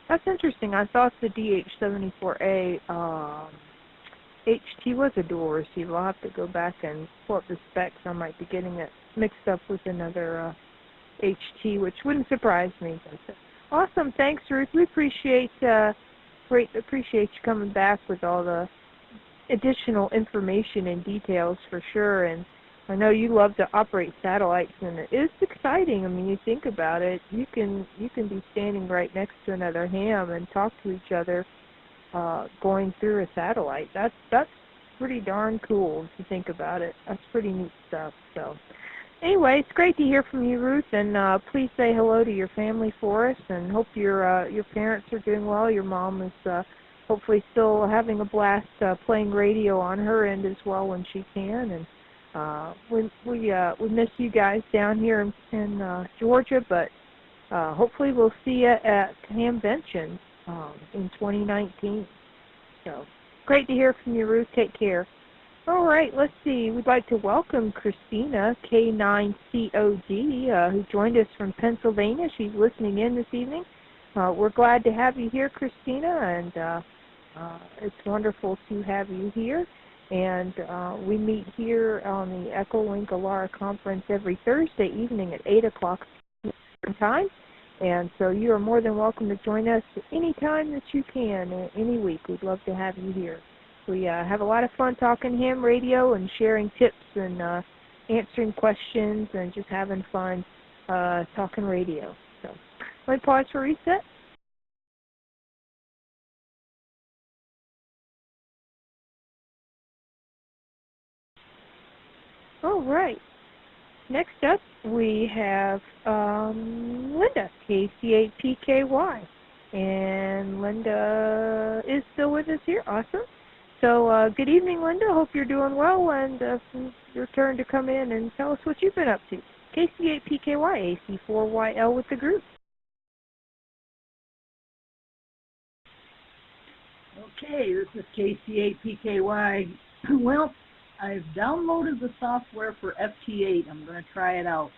That's interesting. I thought the DH74A HT was a dual receiver. I'll have to go back and pull up the specs. I might be getting it mixed up with another HT, which wouldn't surprise me. Awesome. Thanks, Ruth. We appreciate you coming back with all the additional information and details for sure. And I know you love to operate satellites, and it is exciting. I mean, you think about it, you can be standing right next to another ham and talk to each other going through a satellite. That's pretty darn cool if you think about it. That's pretty neat stuff. So anyway, it's great to hear from you, Ruth, and please say hello to your family for us, and hope your parents are doing well. Your mom is hopefully still having a blast playing radio on her end as well when she can. And we miss you guys down here in Georgia, but hopefully we'll see you at Hamvention in 2019. So great to hear from you, Ruth. Take care. All right, let's see. We'd like to welcome Christina, K9COD, who joined us from Pennsylvania. She's listening in this evening. We're glad to have you here, Christina, and it's wonderful to have you here. And we meet here on the EchoLink Alara Conference every Thursday evening at 8 o'clock Eastern Time. And so you are more than welcome to join us any time that you can, any week. We'd love to have you here. We have a lot of fun talking ham radio and sharing tips and answering questions and just having fun talking radio. So let me pause for reset. All right. Next up, we have Linda, KC8PKY. And Linda is still with us here. Awesome. So good evening, Linda. Hope you're doing well, and it's your turn to come in and tell us what you've been up to. KC8PKY, AC4YL with the group. Okay, this is KC8PKY. Well, I've downloaded the software for FT8. I'm going to try it out.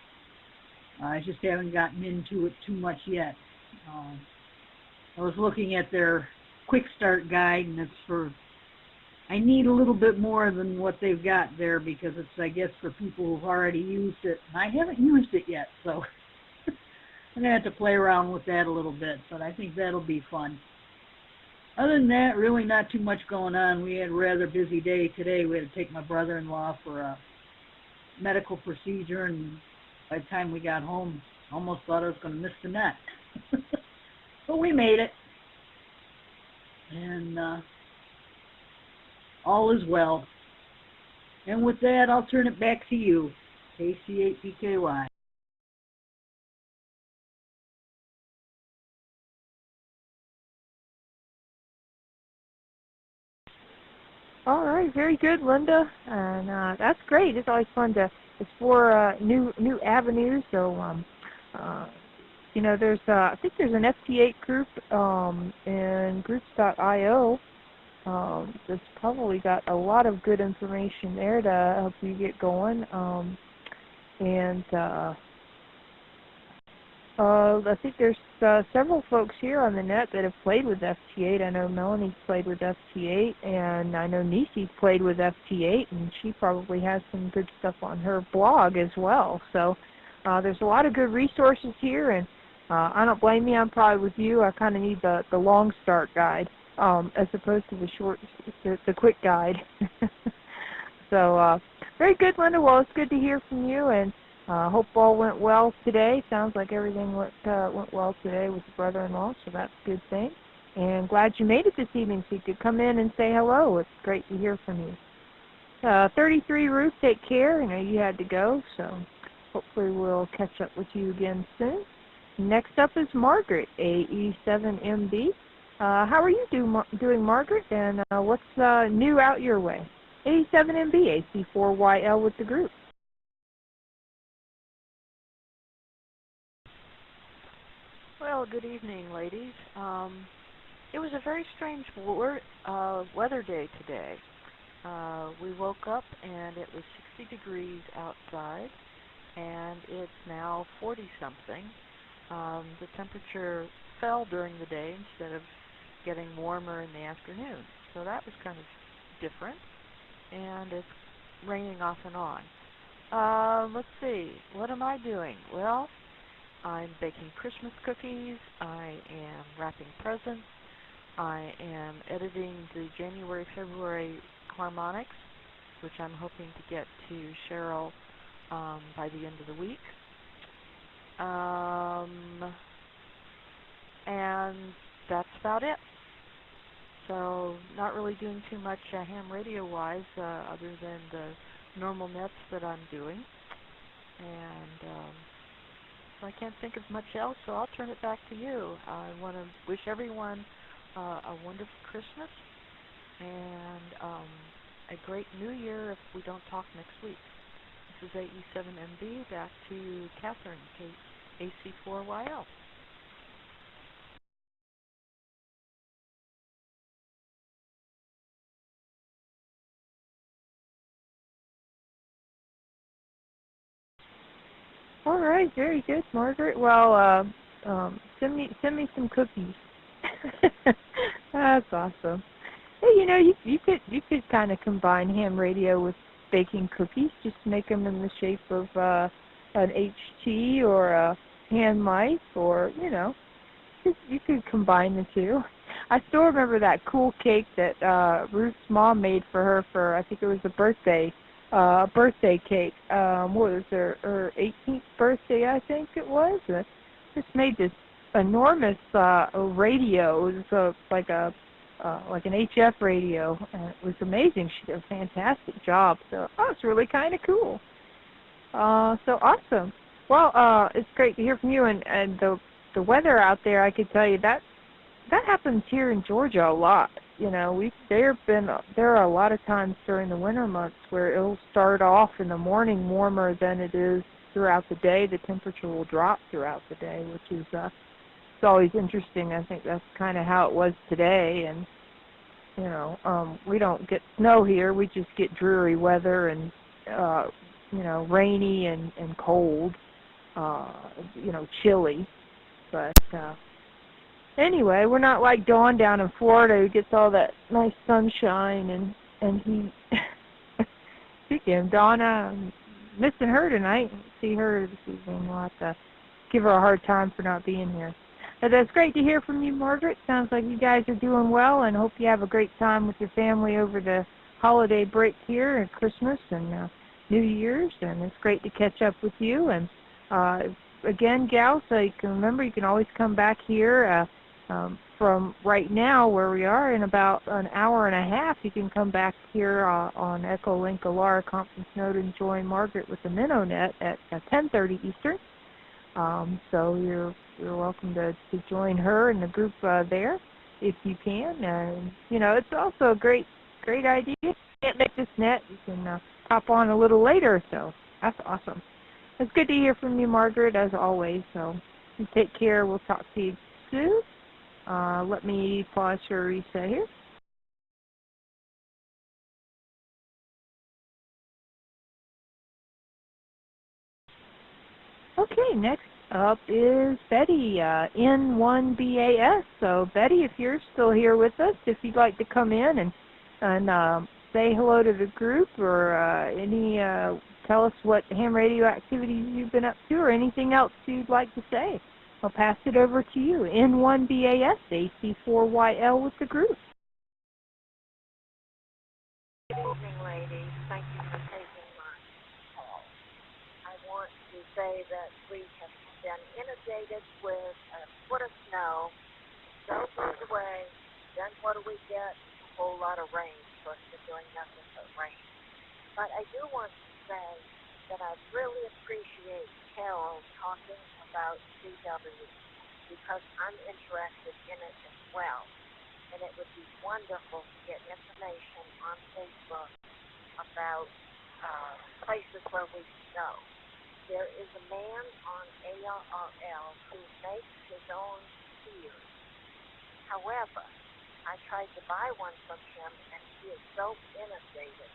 I just haven't gotten into it too much yet. I was looking at their quick start guide, and it's for, I need a little bit more than what they've got there because it's, I guess, for people who've already used it. And I haven't used it yet, so I'm going to have to play around with that a little bit, but I think that'll be fun. Other than that, really not too much going on. We had a rather busy day today. We had to take my brother-in-law for a medical procedure, and by the time we got home, I almost thought I was going to miss the net. But we made it. And all is well. And with that, I'll turn it back to you, KC8PKY. All right, very good, Linda. And that's great. It's always fun to explore new avenues. So, you know, there's I think there's an FT8 group in groups.io that's probably got a lot of good information there to help you get going. I think there's several folks here on the net that have played with FT8. I know Melanie's played with FT8, and I know Nisi's played with FT8, and she probably has some good stuff on her blog as well. So there's a lot of good resources here, and I don't blame you. I'm probably with you. I kind of need the long start guide as opposed to the quick guide. So very good, Linda. Well, it's good to hear from you, and hope all went well today. Sounds like everything went well today with your brother-in-law, so that's a good thing. And glad you made it this evening so you could come in and say hello. It's great to hear from you. 33 Ruth, take care. I know you had to go, so hopefully we'll catch up with you again soon. Next up is Margaret, AE7MB. How are you doing, Margaret? And what's new out your way? AE7MB, AC4YL with the group. Well, good evening, ladies. It was a very strange weather day today. We woke up and it was 60 degrees outside, and it's now 40-something. The temperature fell during the day instead of getting warmer in the afternoon. So that was kind of different, and it's raining off and on. Let's see, what am I doing? Well, I'm baking Christmas cookies, I am wrapping presents, I am editing the January-February harmonics, which I'm hoping to get to Cheryl by the end of the week. And that's about it. So not really doing too much ham radio-wise other than the normal nets that I'm doing. And so I can't think of much else, so I'll turn it back to you. I want to wish everyone a wonderful Christmas and a great New Year if we don't talk next week. This is AE7MB, back to Catherine, AC4YL. All right, very good, Margaret. Well, send me some cookies. That's awesome. Hey, you know, you could kind of combine ham radio with baking cookies. Just make them in the shape of an HT or a hand mic, or you know, you could combine the two. I still remember that cool cake that Ruth's mom made for her for, I think it was a birthday cake. What was her 18th birthday, I think it was. Just made this enormous radio. It was like an HF radio, and it was amazing. She did a fantastic job. So that was really kind of cool. So awesome. Well, it's great to hear from you, and the weather out there. I could tell you that happens here in Georgia a lot. You know, there are a lot of times during the winter months where it'll start off in the morning warmer than it is throughout the day. The temperature will drop throughout the day, which is it's always interesting. I think that's kind of how it was today. And you know, we don't get snow here. We just get dreary weather and you know, rainy and cold. You know, chilly. But anyway, we're not like Dawn down in Florida who gets all that nice sunshine and heat. Speaking of Dawn, I'm missing her tonight. See her this evening. We'll have to give her a hard time for not being here. But that's great to hear from you, Margaret. Sounds like you guys are doing well, and hope you have a great time with your family over the holiday break here at Christmas and New Year's. And it's great to catch up with you. And again, gals, so you can remember you can always come back here from right now where we are in about an hour and a half. You can come back here on Echo Link Alara Conference Node and join Margaret with the MinnowNet at 10:30 Eastern. So you're welcome to join her and the group there if you can. And you know, it's also a great idea. If you can't make this net, you can hop on a little later. So that's awesome. It's good to hear from you, Margaret, as always. So you take care. We'll talk to you soon. Let me pause for a reset here. Okay, next up is Betty, N1BAS. So Betty, if you're still here with us, if you'd like to come in and say hello to the group or tell us what ham radio activities you've been up to or anything else you'd like to say, I'll pass it over to you. N1BAS, AC4YL with the group. Good evening, ladies. Thank you for taking my call. I want to say that we have been inundated with a foot of snow. Snow goes away, then what do we get? A whole lot of rain. Of course, we're doing nothing but rain. But I do want to say that I really appreciate Carol talking about CW because I'm interested in it as well. And it would be wonderful to get information on Facebook about places where we snow. There is a man on ARRL who makes his own skiers. However, I tried to buy one from him, and he is so inundated,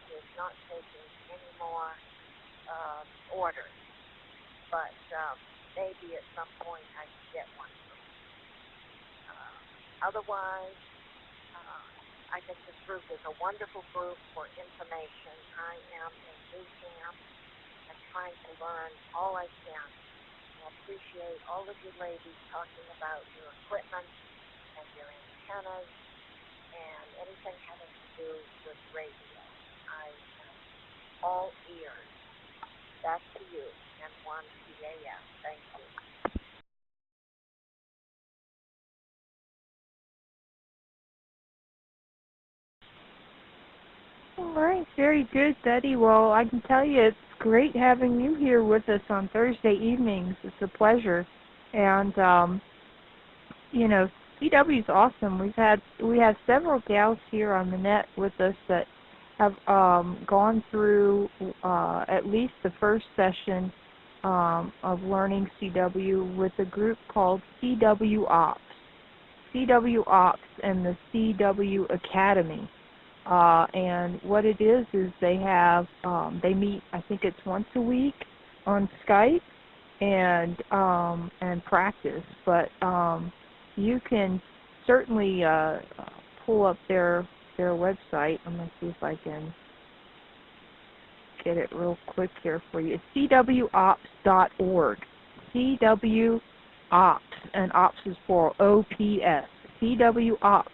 he is not taking any more orders. But maybe at some point I can get one from him. Otherwise, I think this group is a wonderful group for information. I am a new ham and trying to learn all I can. I appreciate all of you ladies talking about your equipment and your antennas and anything having to do with radio. I am all ears. Back to you, N1BAS. Thank you. All right, very good, Betty. Well, I can tell you it's great having you here with us on Thursday evenings. It's a pleasure. And, you know, CW is awesome. We have several gals here on the net with us that have gone through at least the first session of learning CW with a group called CW Ops. CW Ops and the CW Academy. And what it is they have, they meet, I think it's once a week on Skype and practice. But you can certainly pull up their website. I'm going to see if I can get it real quick here for you. It's cwops.org. CWOps, and ops is for OPS. cwops.org.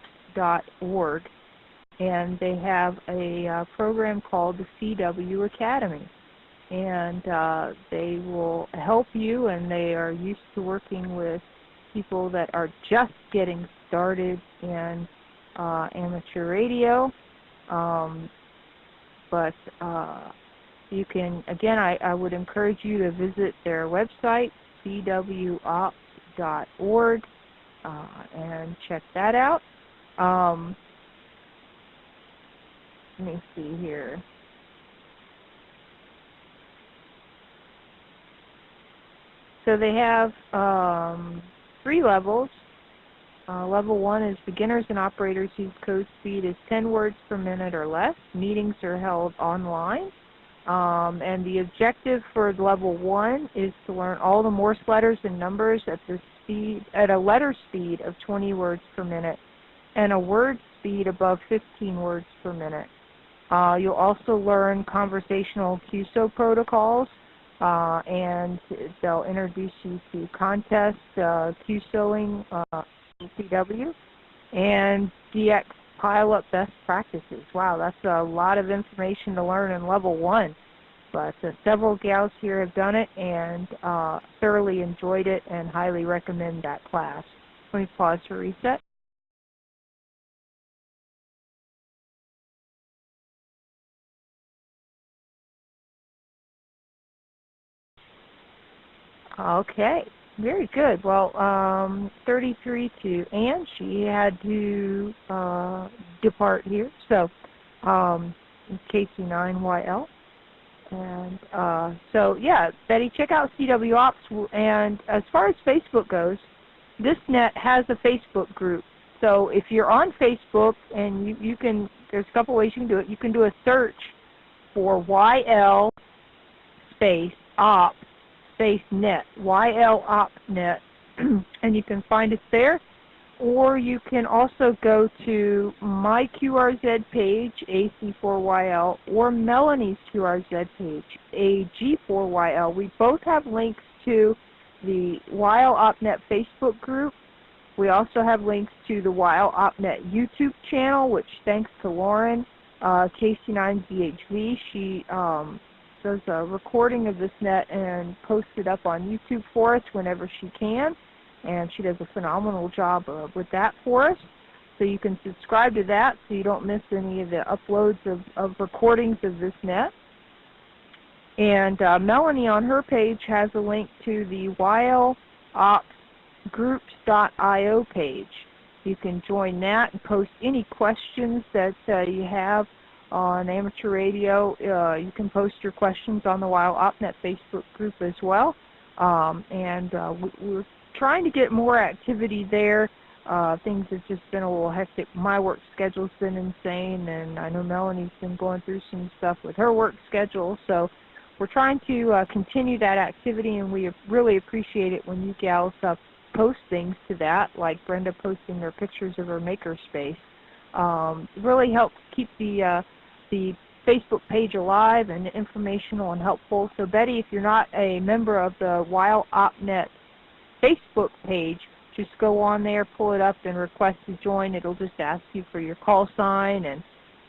And they have a program called the CW Academy. And they will help you, and they are used to working with people that are just getting started in amateur radio. But, you can, again, I would encourage you to visit their website, cwops.org, and check that out. Let me see here. So they have 3 levels. Level 1 is beginners and operators whose code speed is 10 words per minute or less. Meetings are held online. And the objective for level 1 is to learn all the Morse letters and numbers at a letter speed of 20 words per minute and a word speed above 15 words per minute. You'll also learn conversational QSO protocols, and they'll introduce you to contests, QSOing, CW, and DX pile-up best practices. Wow, that's a lot of information to learn in level 1. But several gals here have done it and thoroughly enjoyed it and highly recommend that class. Let me pause for reset. Okay, very good. Well, 33 to Ann, she had to depart here. So, KC9YL. And so, yeah, Betty, check out CW Ops. And as far as Facebook goes, this net has a Facebook group. So if you're on Facebook, and you can, there's a couple ways you can do it. You can do a search for YL space op space net, YL op net, and you can find it there. Or you can also go to my QRZ page, AC4YL, or Melanie's QRZ page, AG4YL. We both have links to the YL OpNet Facebook group. We also have links to the YL OpNet YouTube channel, which thanks to Lauren, KC9ZHV, she does a recording of this net and posts it up on YouTube for us whenever she can. And she does a phenomenal job with that for us. So you can subscribe to that so you don't miss any of the uploads of recordings of this net. And Melanie on her page has a link to the YLOpsGroups.io page. You can join that and post any questions that you have on amateur radio. You can post your questions on the YL OpNet Facebook group as well. We're trying to get more activity there. Things have just been a little hectic. My work schedule's been insane, and I know Melanie's been going through some stuff with her work schedule. So we're trying to continue that activity, and we really appreciate it when you gals post things to that, like Brenda posting her pictures of her makerspace. It really helps keep the Facebook page alive and informational and helpful. So Betty, if you're not a member of the YL OpNet Facebook page, just go on there, pull it up, and request to join. It'll just ask you for your call sign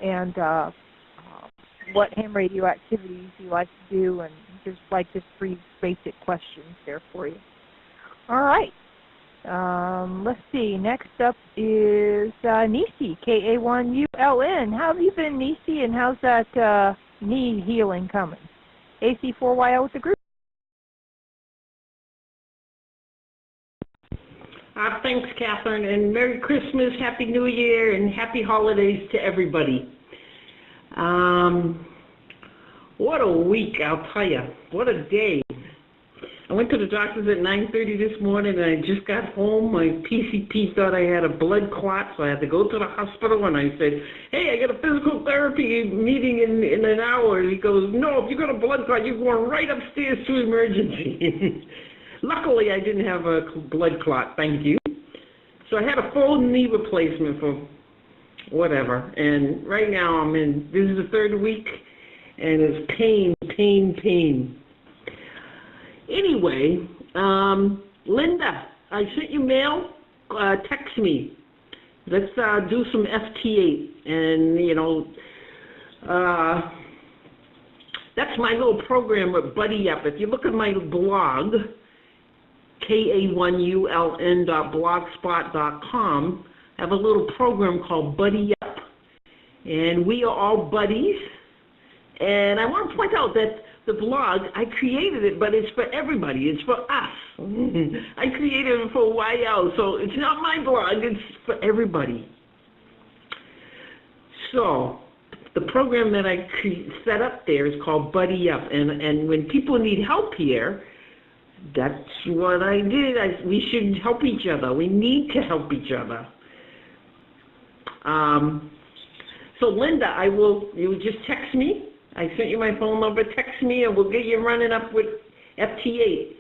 and what ham radio activities you like to do, and just 3 basic questions there for you. All right. Let's see. Next up is Nisi, K-A-1-U-L-N. How have you been, Nisi, and how's that knee healing coming? AC4YL with the group. Thanks, Catherine, and Merry Christmas, Happy New Year, and Happy Holidays to everybody. What a week, I'll tell you. What a day. I went to the doctor's at 9:30 this morning, and I just got home. My PCP thought I had a blood clot, so I had to go to the hospital, and I said, hey, I got a physical therapy meeting in an hour. And he goes, no, if you got a blood clot, you're going right upstairs to emergency. Luckily, I didn't have a blood clot, thank you. So I had a full knee replacement for whatever, and right now this is the 3rd week, and it's pain. Anyway, Linda, I sent you mail, text me. Let's do some FT8, and that's my little program with Buddy Up. If you look at my blog, KA1ULN.blogspot.com, I have a little program called Buddy Up. And we are all buddies, And I want to point out that the blog, I created it, but it's for everybody. It's for us. I created it for YL, so it's not my blog. It's for everybody. So the program that I set up there is called Buddy Up. And when people need help here, that's what I did. We should help each other. We need to help each other. So Linda, you just text me. I sent you my phone number. Text me, and we'll get you running up with FT8.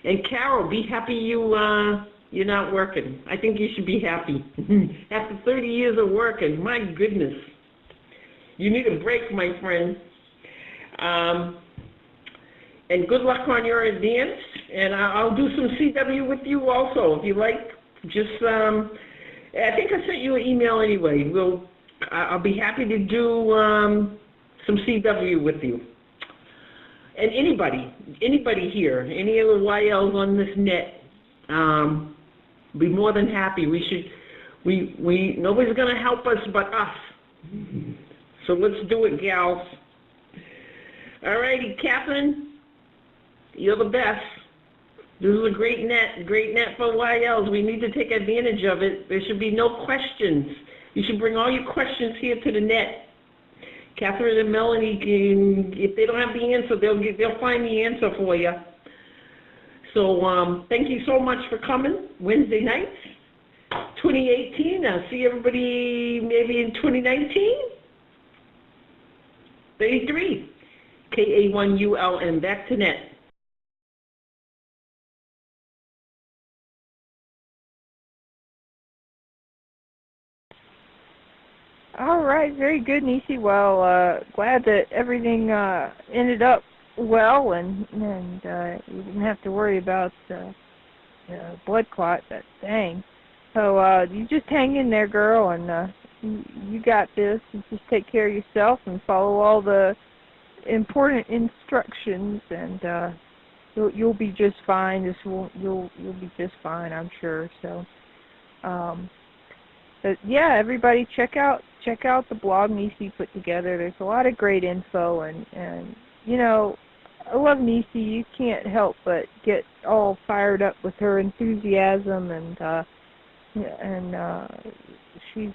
And Carol, be happy you're not working. I think you should be happy. After 30 years of working, my goodness, you need a break, my friend. And good luck on your advance. And I'll do some CW with you also, if you like. Just, I think I sent you an email anyway. I'll be happy to do some CW with you. And anybody here, any of the YLs on this net, be more than happy. Nobody's going to help us but us. So let's do it, gals. All righty, Catherine, you're the best. This is a great net for YLs. We need to take advantage of it. There should be no questions. You should bring all your questions here to the net. Catherine and Melanie, if they don't have the answer, they'll find the answer for you. So thank you so much for coming. Wednesday nights, 2018. I'll see everybody maybe in 2019. 33, KA1ULN, back to net. All right, very good, Nisi. Well, glad that everything ended up well, and you didn't have to worry about blood clot. That dang. So you just hang in there, girl, and you got this. You just take care of yourself and follow all the important instructions, and you'll be just fine. You'll be just fine, I'm sure. So. But yeah, everybody check out the blog Nisi put together. There's a lot of great info, and you know, I love Nisi. You can't help but get all fired up with her enthusiasm, and she's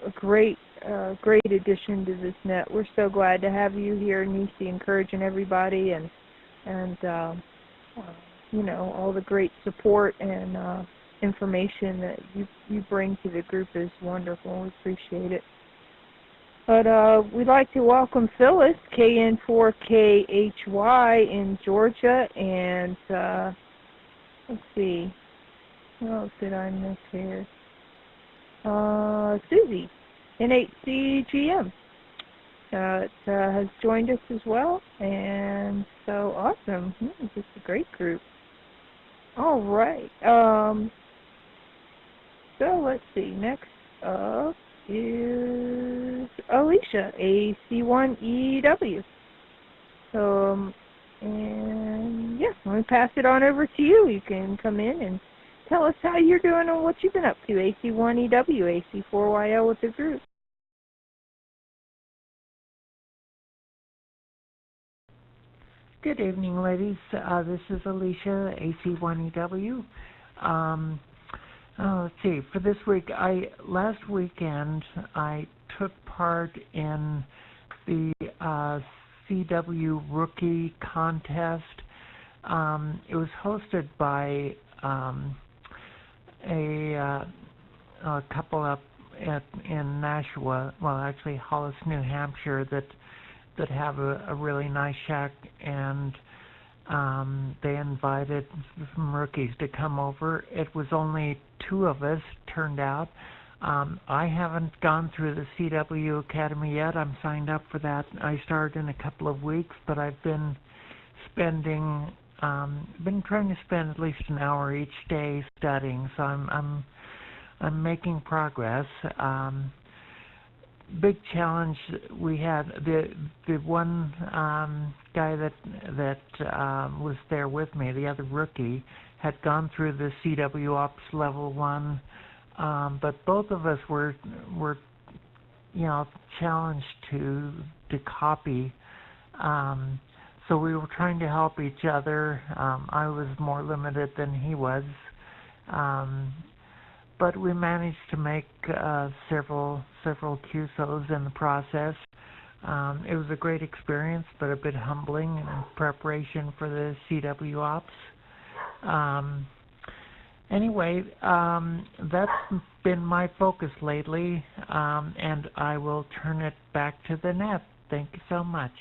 a great addition to this net. We're so glad to have you here, Nisi, encouraging everybody, and you know, all the great support and information that you bring to the group is wonderful. We appreciate it. But we'd like to welcome Phyllis, KN4KHY in Georgia, and let's see, what else did I miss here? Susie, N8CGM, has joined us as well, and so awesome. Just a great group. All right. So let's see, next up is Alicia, AC1EW. So, and yeah, I'm going to pass it on over to you. You can come in and tell us how you're doing and what you've been up to, AC1EW, AC4YL with the group. Good evening, ladies. This is Alicia, AC1EW. Let's see, for this week, last weekend I took part in the CW Rookie Contest. It was hosted by a couple up in Nashua, well actually Hollis, New Hampshire, that have a really nice shack, and they invited some rookies to come over. It was only 2 of us turned out. I haven't gone through the CW Academy yet. I'm signed up for that. I started in a couple of weeks, but I've been trying to spend at least an hour each day studying. So I'm making progress. Big challenge we had, the one guy that was there with me, the other rookie, had gone through the CW Ops Level 1, but both of us were challenged to copy So we were trying to help each other. I was more limited than he was. But we managed to make several QSOs in the process. It was a great experience, but a bit humbling in preparation for the CW ops. Anyway, that's been my focus lately, and I will turn it back to the net. Thank you so much.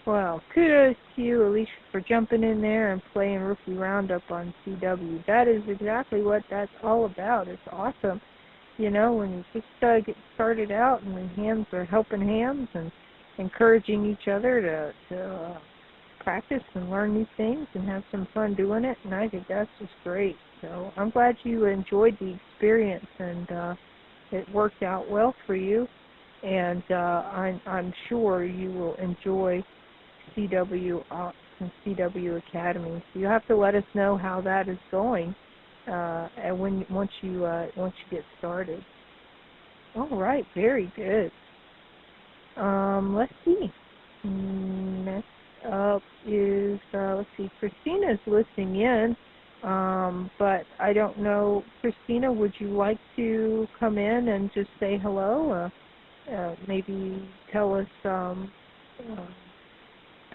Well, kudos to you, Alicia, for jumping in there and playing Rookie Roundup on CW. That is exactly what that's all about. It's awesome. You know, when you just get started out and when hams are helping hams and encouraging each other to practice and learn new things and have some fun doing it, and I think that's just great. So I'm glad you enjoyed the experience and it worked out well for you, and I'm sure you will enjoy CW Ops and CW Academy. So you have to let us know how that is going, and once you get started. All right, very good. Let's see. Next up is Christina's listening in, but I don't know. Christina, would you like to come in and just say hello? Maybe tell us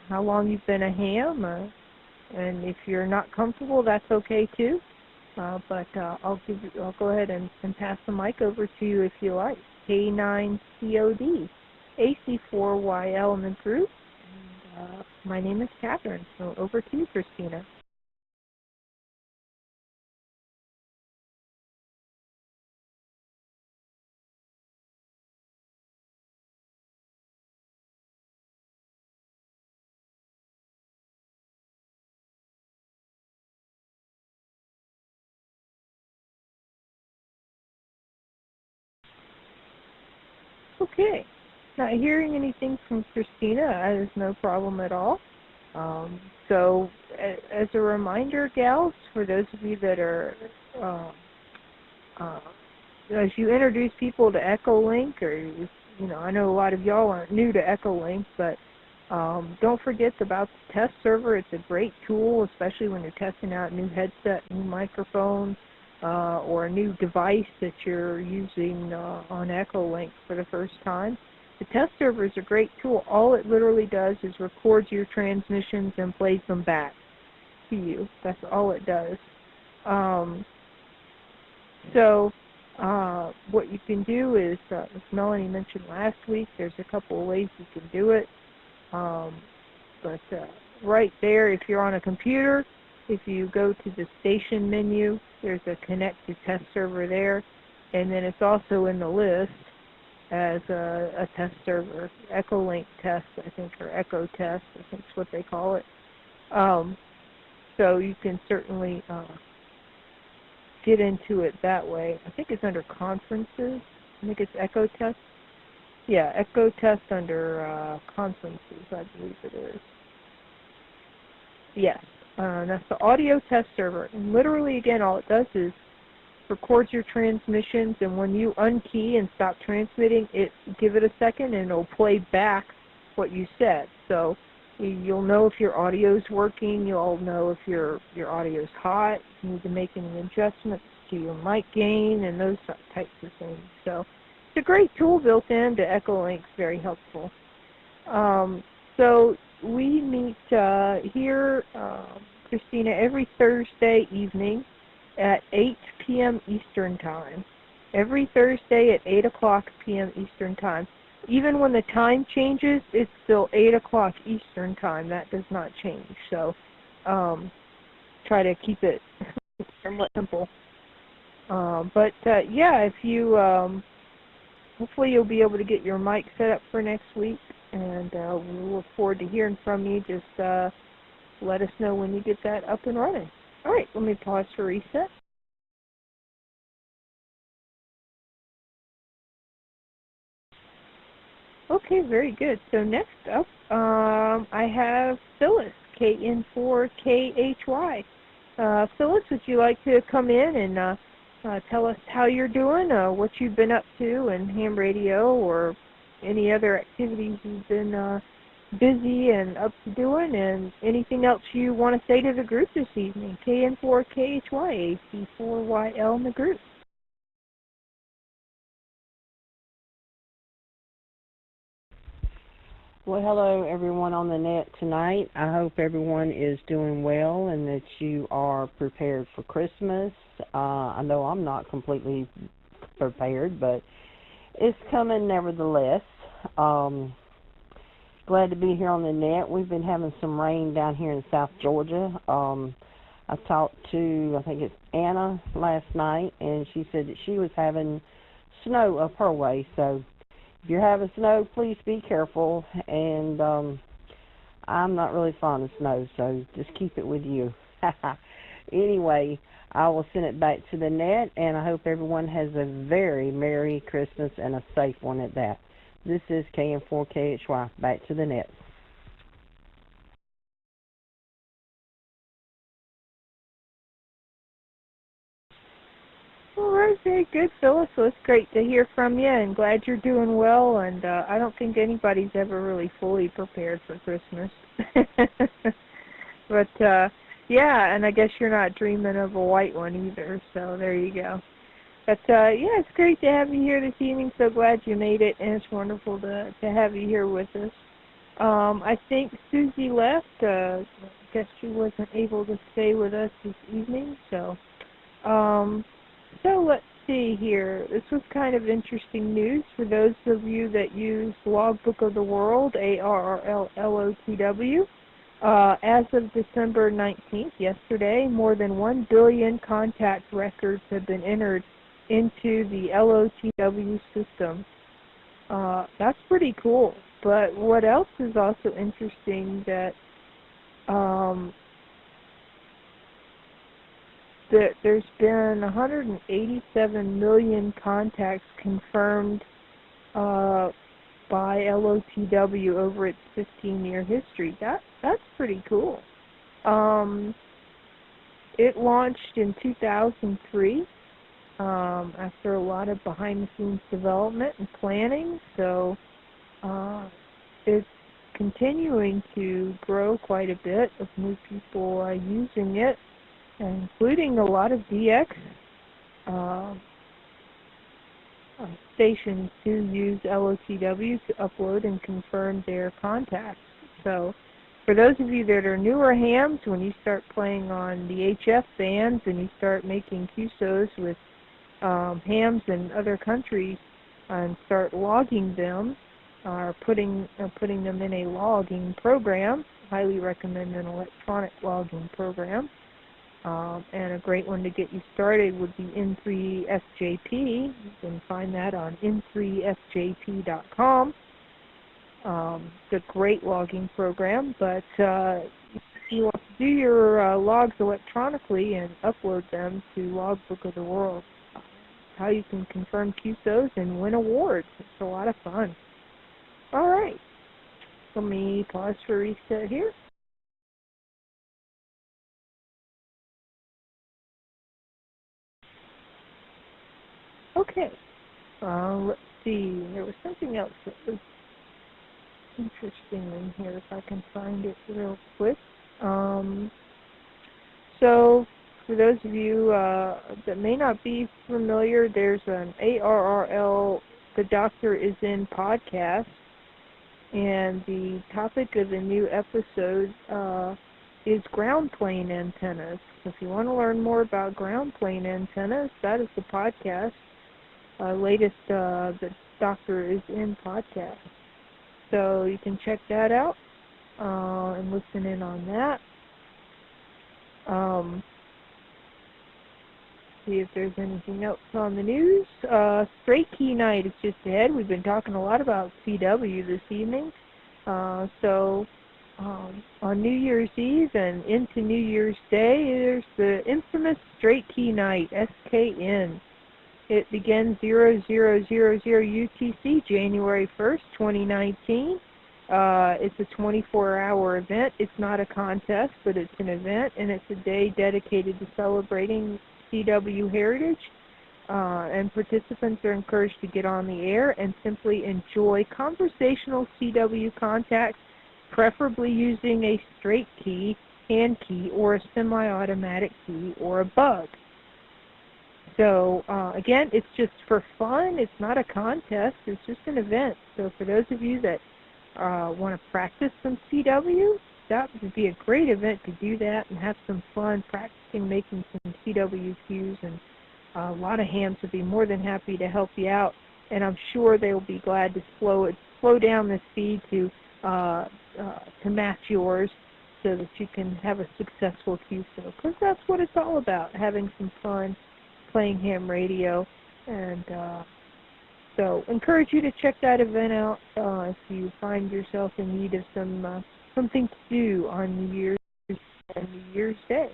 how long you've been a ham, and if you're not comfortable, that's okay too. But I'll go ahead and pass the mic over to you if you like. K9COD, AC4YL in the group. And, my name is Catherine. So over to you, Christina. Okay. Not hearing anything from Christina, that is no problem at all. So as a reminder, gals, for those of you that are, as you introduce people to Echolink, or, you know, I know a lot of y'all aren't new to Echolink, but don't forget about the test server. It's a great tool, especially when you're testing out a new headset, new microphone, or a new device that you're using on Echolink for the first time. The test server is a great tool. All it literally does is records your transmissions and plays them back to you. That's all it does. So what you can do is, as Melanie mentioned last week, there's a couple of ways you can do it. But right there, if you're on a computer, if you go to the station menu, there's a connect to test server there, and then it's also in the list as a test server, Echolink test, I think, or Echo test, I think is what they call it. So you can certainly get into it that way. I think it's under conferences. I think it's Echo test. Yeah, Echo test under conferences, I believe it is. Yes. That's the audio test server. And literally, again, all it does is records your transmissions, and when you unkey and stop transmitting, give it a second, and it'll play back what you said. So you'll know if your audio is working. You'll know if your audio is hot. If you need to make any adjustments to your mic gain and those types of things. So it's a great tool built into Echolink. It's very helpful. So we meet here, Christina, every Thursday evening at 8 p.m. Eastern Time. Every Thursday at 8 o'clock p.m. Eastern Time. Even when the time changes, it's still 8 o'clock Eastern Time. That does not change. So try to keep it somewhat simple. Yeah, if you, hopefully you'll be able to get your mic set up for next week, and we'll look forward to hearing from you. Just let us know when you get that up and running. All right, let me pause for reset. Okay, very good. So next up, I have Phyllis, KN4KHY. Phyllis, would you like to come in and tell us how you're doing, what you've been up to in ham radio, or any other activities you've been busy and up to doing, and anything else you want to say to the group this evening. KN4KHY, AC4YL in the group. Well, hello everyone on the net tonight. I hope everyone is doing well and that you are prepared for Christmas. I know I'm not completely prepared, but it's coming nevertheless. Glad to be here on the net. We've been having some rain down here in South Georgia. I talked to, I think it's Anna last night, and she said that she was having snow up her way. So if you're having snow, please be careful. And I'm not really fond of snow, so just keep it with you. Anyway, I will send it back to the net, and I hope everyone has a very Merry Christmas and a safe one at that. This is KN4KHY. Back to the net. All right, very good, Phyllis. Well, it's great to hear from you, and glad you're doing well. And I don't think anybody's ever really fully prepared for Christmas. But, yeah, and I guess you're not dreaming of a white one either, so there you go. But, yeah, it's great to have you here this evening. So glad you made it, and it's wonderful to have you here with us. I think Susie left. I guess she wasn't able to stay with us this evening, so... So let's see here. This was kind of interesting news for those of you that use Logbook of the World, ARRLLOTW. As of December 19th, yesterday, more than 1 billion contact records have been entered into the LOTW system. That's pretty cool. But what else is also interesting that there's been 187 million contacts confirmed by LOTW over its 15-year history. That's pretty cool. It launched in 2003 after a lot of behind-the-scenes development and planning, so it's continuing to grow quite a bit of new people using it, including a lot of DX stations who use LOTW to upload and confirm their contacts. So for those of you that are newer hams, when you start playing on the HF bands and you start making QSOs with hams in other countries and start logging them, or putting them in a logging program, highly recommend an electronic logging program. And a great one to get you started would be N3FJP. You can find that on n3fjp.com. It's a great logging program, but if you want to do your logs electronically and upload them to Logbook of the World, how you can confirm QSOs and win awards. It's a lot of fun. All right. Let me pause for reset here. Okay, let's see, there was something else that was interesting in here, if I can find it real quick. So, for those of you that may not be familiar, there's an ARRL, The Doctor Is In podcast, and the topic of the new episode is ground plane antennas. So if you want to learn more about ground plane antennas, that is the podcast. Latest the Doctor Is In podcast. So you can check that out and listen in on that. See if there's anything else on the news. Straight Key Night is just ahead. We've been talking a lot about CW this evening. So on New Year's Eve and into New Year's Day, there's the infamous Straight Key Night, SKN. It begins 0000 UTC, January 1st, 2019. It's a 24-hour event. It's not a contest, but it's an event, and it's a day dedicated to celebrating CW heritage and participants are encouraged to get on the air and simply enjoy conversational CW contacts, preferably using a straight key, hand key, or a semi-automatic key, or a bug. So, again, it's just for fun. It's not a contest. It's just an event. So for those of you that want to practice some CW, that would be a great event to do that and have some fun practicing making some CW cues, and a lot of hams would be more than happy to help you out, and I'm sure they will be glad to slow down the speed to match yours so that you can have a successful cue fill, because that's what it's all about, having some fun playing ham radio. And so encourage you to check that event out if you find yourself in need of something to do on New Year's and New Year's Day.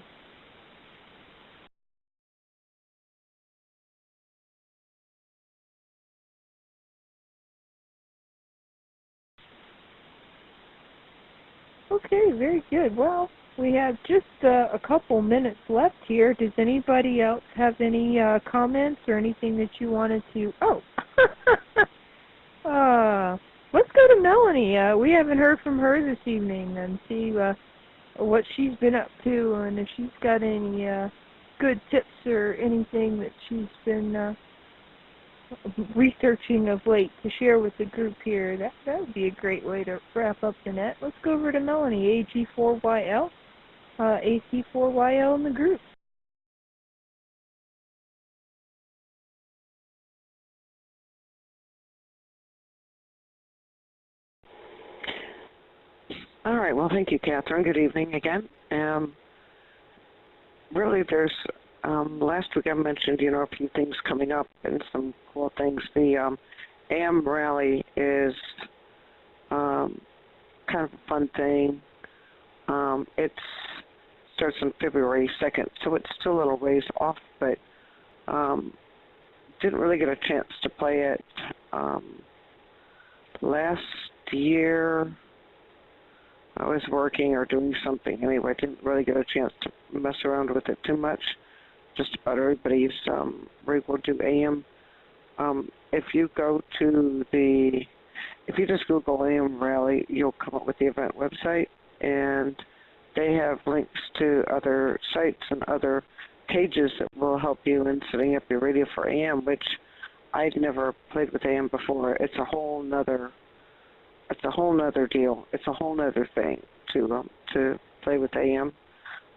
Okay, very good. Well, we have just a couple minutes left here. Does anybody else have any comments or anything that you wanted to... Oh! Let's go to Melanie. We haven't heard from her this evening, and see what she's been up to, and if she's got any good tips or anything that she's been researching of late to share with the group here. That would be a great way to wrap up the net. Let's go over to Melanie, AG4YL, AC4YL in the group. All right. Well, thank you, Catherine. Good evening again. Really, there's last week I mentioned, a few things coming up and some cool things. The AM rally is kind of a fun thing. It starts on February 2nd, so it's still a little ways off, but didn't really get a chance to play it. Last year I was working or doing something. Anyway, I didn't really get a chance to mess around with it too much. Just about everybody's able to do AM. If you go to if you just Google AM Rally, you'll come up with the event website, and they have links to other sites and other pages that will help you in setting up your radio for AM, which I'd never played with AM before. It's a whole nother deal. It's a whole nother thing to play with AM.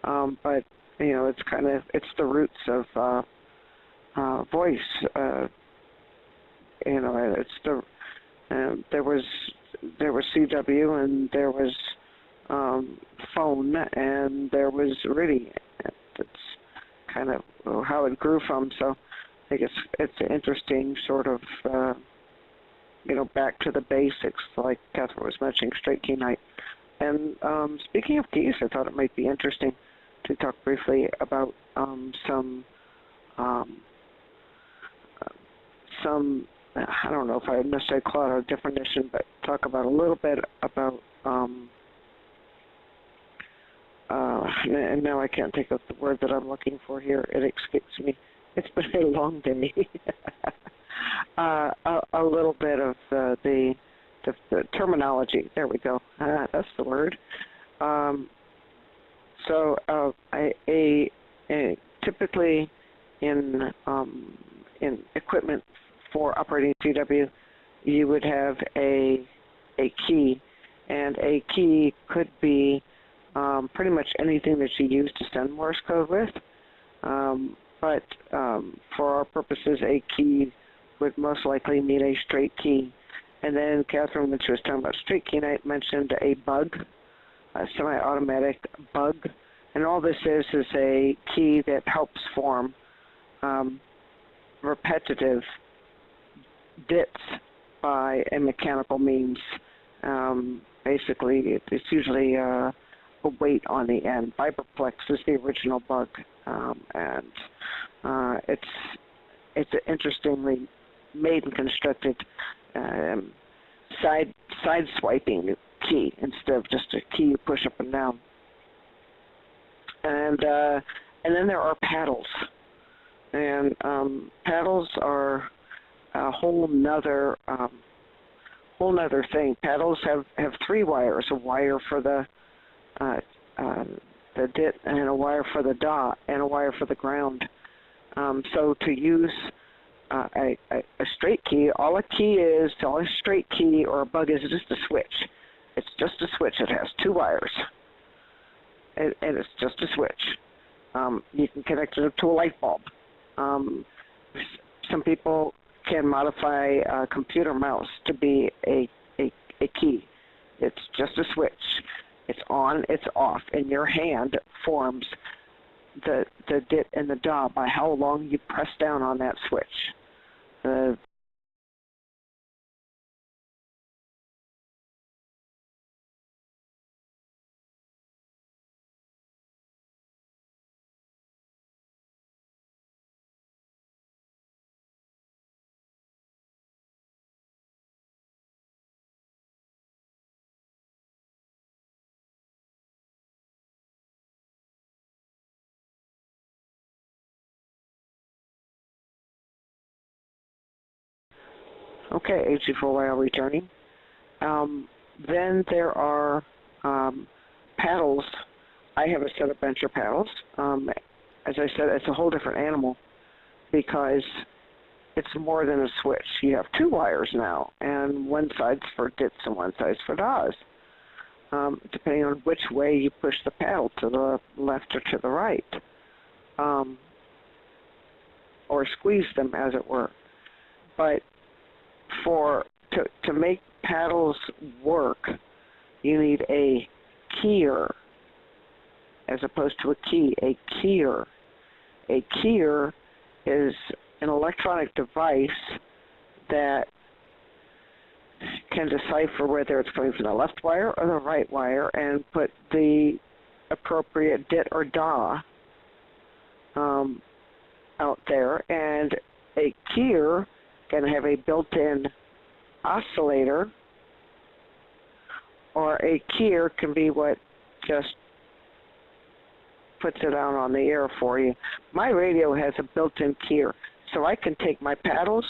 But it's the roots of voice. It's there was CW, and there was phone, and there was radio. That's kind of how it grew from. So I think it's an interesting sort of back to the basics, like Catherine was mentioning, straight key night. And speaking of keys, I thought it might be interesting to talk briefly about some I don't know if I would necessarily call it a definition, but talk about a little bit about and now I can't think of the word that I'm looking for here. It escapes me. It's been a long day. A little bit of the terminology. There we go. That's the word. So typically in equipment for operating CW, you would have a key, and a key could be pretty much anything that you use to send Morse code with. But for our purposes, a key would most likely mean a straight key. And then Catherine, when she was talking about straight key night, mentioned a bug, a semi-automatic bug. And all this is a key that helps form repetitive bits by a mechanical means. Basically, it's usually a weight on the end. Vibraplex is the original bug, and it's an interestingly made and constructed side swiping key instead of just a key you push up and down. And then there are paddles. And paddles are a whole nother thing. Paddles have 3 wires: a wire for the dit, and a wire for the dot, and a wire for the ground. So to use a straight key, all a straight key or a bug is just a switch. It's just a switch. It has 2 wires, and it's just a switch. You can connect it to a light bulb. Some people can modify a computer mouse to be a key. It's just a switch. It's on, it's off, and your hand forms the dit and the da by how long you press down on that switch. Okay, AG4YL returning. Then there are paddles. I have a set of bencher paddles. As I said, it's a whole different animal because it's more than a switch. You have 2 wires now, and one side's for dits and one side's for das, depending on which way you push the paddle, to the left or to the right, or squeeze them, as it were. But to make paddles work, you need a keyer as opposed to a key. A keyer. A keyer is an electronic device that can decipher whether it's coming from the left wire or the right wire and put the appropriate dit or da out there. And a keyer can have a built-in oscillator, or a keyer can be what just puts it out on the air for you. My radio has a built-in keyer, so I can take my paddles,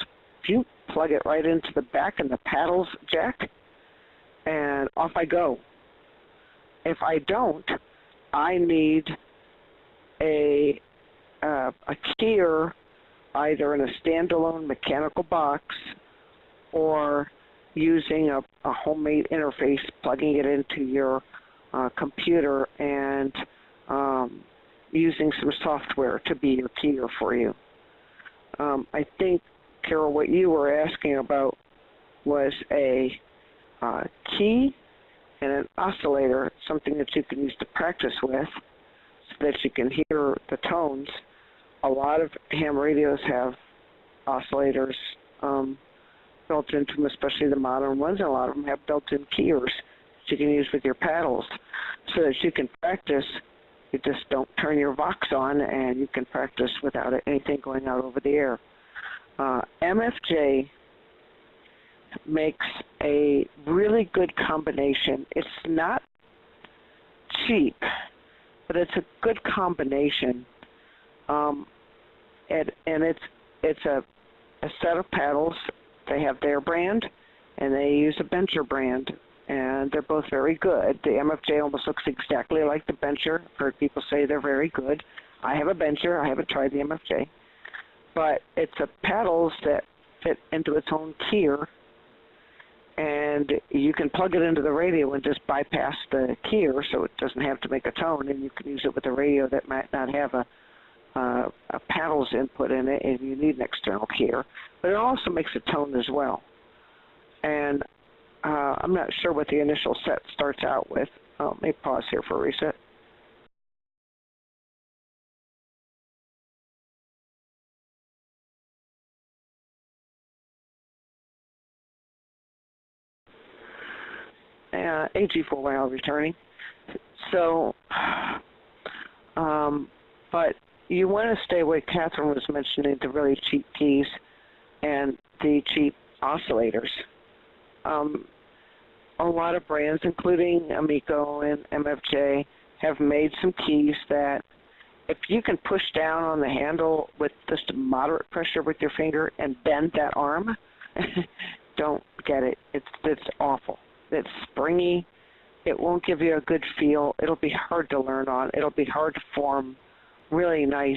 plug it right into the back of the paddles jack, and off I go. If I don't, I need a keyer either in a standalone mechanical box or using a homemade interface, plugging it into your computer and using some software to be your keyer for you. I think, Carol, what you were asking about was a key and an oscillator, something that you can use to practice with so that you can hear the tones. A lot of ham radios have oscillators built into them, especially the modern ones, and a lot of them have built-in keyers that you can use with your paddles so that you can practice. You just don't turn your Vox on, and you can practice without anything going out over the air. MFJ makes a really good combination. It's not cheap, but it's a good combination. And it's a set of paddles. They have their brand, and they use a bencher brand, and they're both very good. The MFJ almost looks exactly like the bencher. I've heard people say they're very good. I have a bencher. I haven't tried the MFJ. But it's a paddles that fit into its own keyer, and you can plug it into the radio and just bypass the keyer so it doesn't have to make a tone, and you can use it with a radio that might not have a paddles input in it, and you need an external keyer. But it also makes a tone as well. And I'm not sure what the initial set starts out with. Let me pause here for a reset. AG4YL returning. So, but you want to stay away. Catherine was mentioning the really cheap keys and the cheap oscillators. A lot of brands, including Amico and MFJ, have made some keys that if you can push down on the handle with just moderate pressure with your finger and bend that arm, don't get it. It's awful. It's springy. It won't give you a good feel. It'll be hard to learn on. It'll be hard to form really nice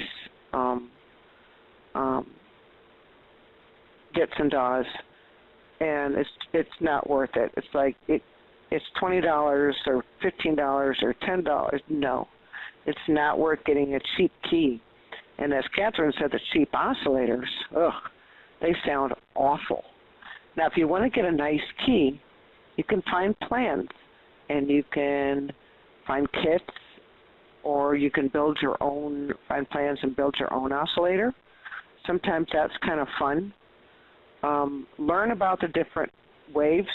dits and dots, and it's not worth it. It's like it's $20 or $15 or $10. No, it's not worth getting a cheap key. And as Catherine said, the cheap oscillators, they sound awful. Now, if you want to get a nice key, you can find plans, and you can find kits, or you can build your own, find plans and build your own oscillator. Sometimes that's kind of fun. Learn about the different waves,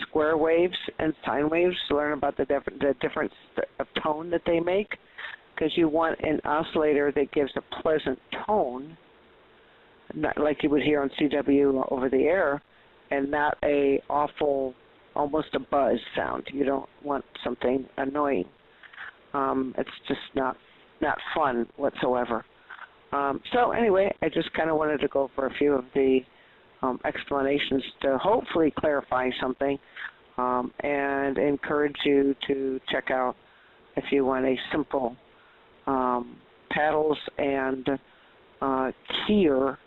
square waves and sine waves. Learn about the difference of tone that they make, because you want an oscillator that gives a pleasant tone, not like you would hear on CW over the air, and not a awful, almost a buzz sound. You don't want something annoying. It's just not fun whatsoever. So anyway, I just kind of wanted to go for a few of the explanations to hopefully clarify something, and encourage you to check out, if you want a simple paddles and keyer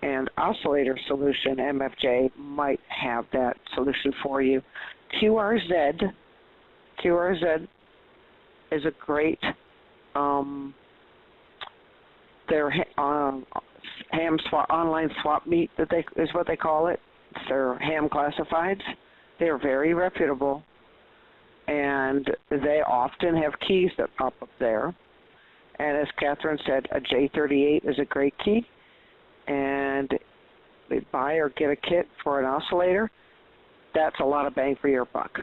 and oscillator solution, MFJ might have that solution for you. QRZ is a great, their ham swap, online swap meet is what they call it. It's their ham classifieds. They are very reputable, and they often have keys that pop up there. And as Catherine said, a J38 is a great key, and they buy or get a kit for an oscillator. That's a lot of bang for your buck.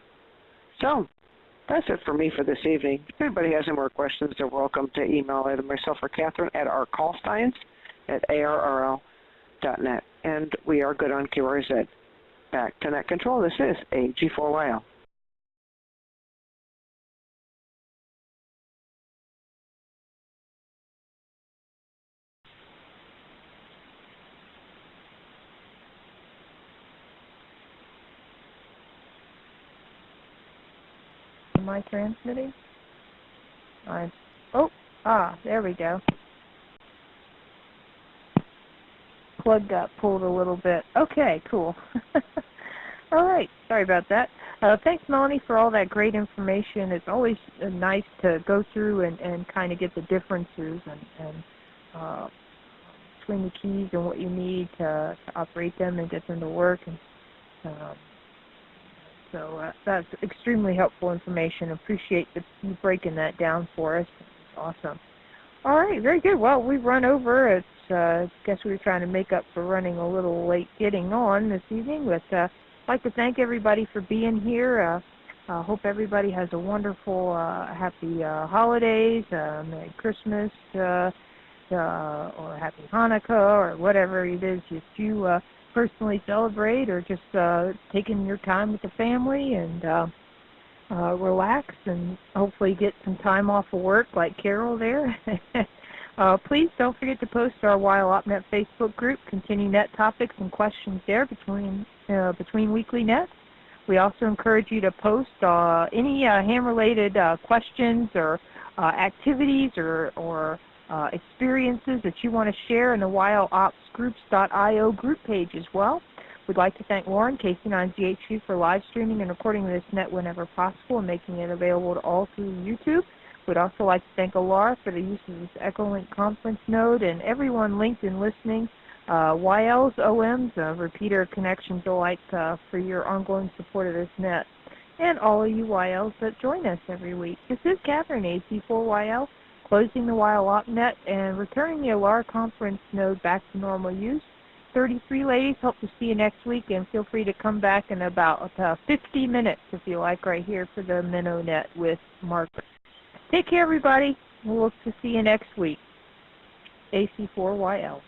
So that's it for me for this evening. If anybody has any more questions, they're welcome to email either myself or Catherine at rcallsteins@arrl.net. And we are good on QRZ. Back to Net Control. This is AG4YL. Am I transmitting? There we go. Plug got pulled a little bit. Okay, cool. All right, sorry about that. Thanks, Melanie, for all that great information. It's always nice to go through and kind of get the differences and between the keys and what you need to operate them and get them to work. And so that's extremely helpful information. Appreciate you breaking that down for us. It's awesome. All right, very good. Well, we've run over. It's I guess we were trying to make up for running a little late getting on this evening, but I'd like to thank everybody for being here. Hope everybody has a wonderful, happy holidays, Merry Christmas, or Happy Hanukkah, or whatever it is that you personally celebrate, or just taking your time with the family and relax and hopefully get some time off of work like Carol there. Please don't forget to post our While OpNet Facebook group, continue net topics and questions there between weekly nets. We also encourage you to post any ham-related questions or activities or experiences that you want to share in the WileOpsGroups.io group page as well. We'd like to thank Lauren, KC9ZHU, for live streaming and recording this net whenever possible and making it available to all through YouTube. We'd also like to thank Alara for the use of this Echolink conference node, and everyone linked and listening, YLs, OMs, repeater connections alike, for your ongoing support of this net, and all of you YLs that join us every week. This is Catherine, AC4YL, closing the While OpNet and returning the Alara conference node back to normal use. 33 ladies, hope to see you next week, and feel free to come back in about 50 minutes if you like, right here for the Minnow Net with Margaret. Take care, everybody. We'll look to see you next week. AC4YL.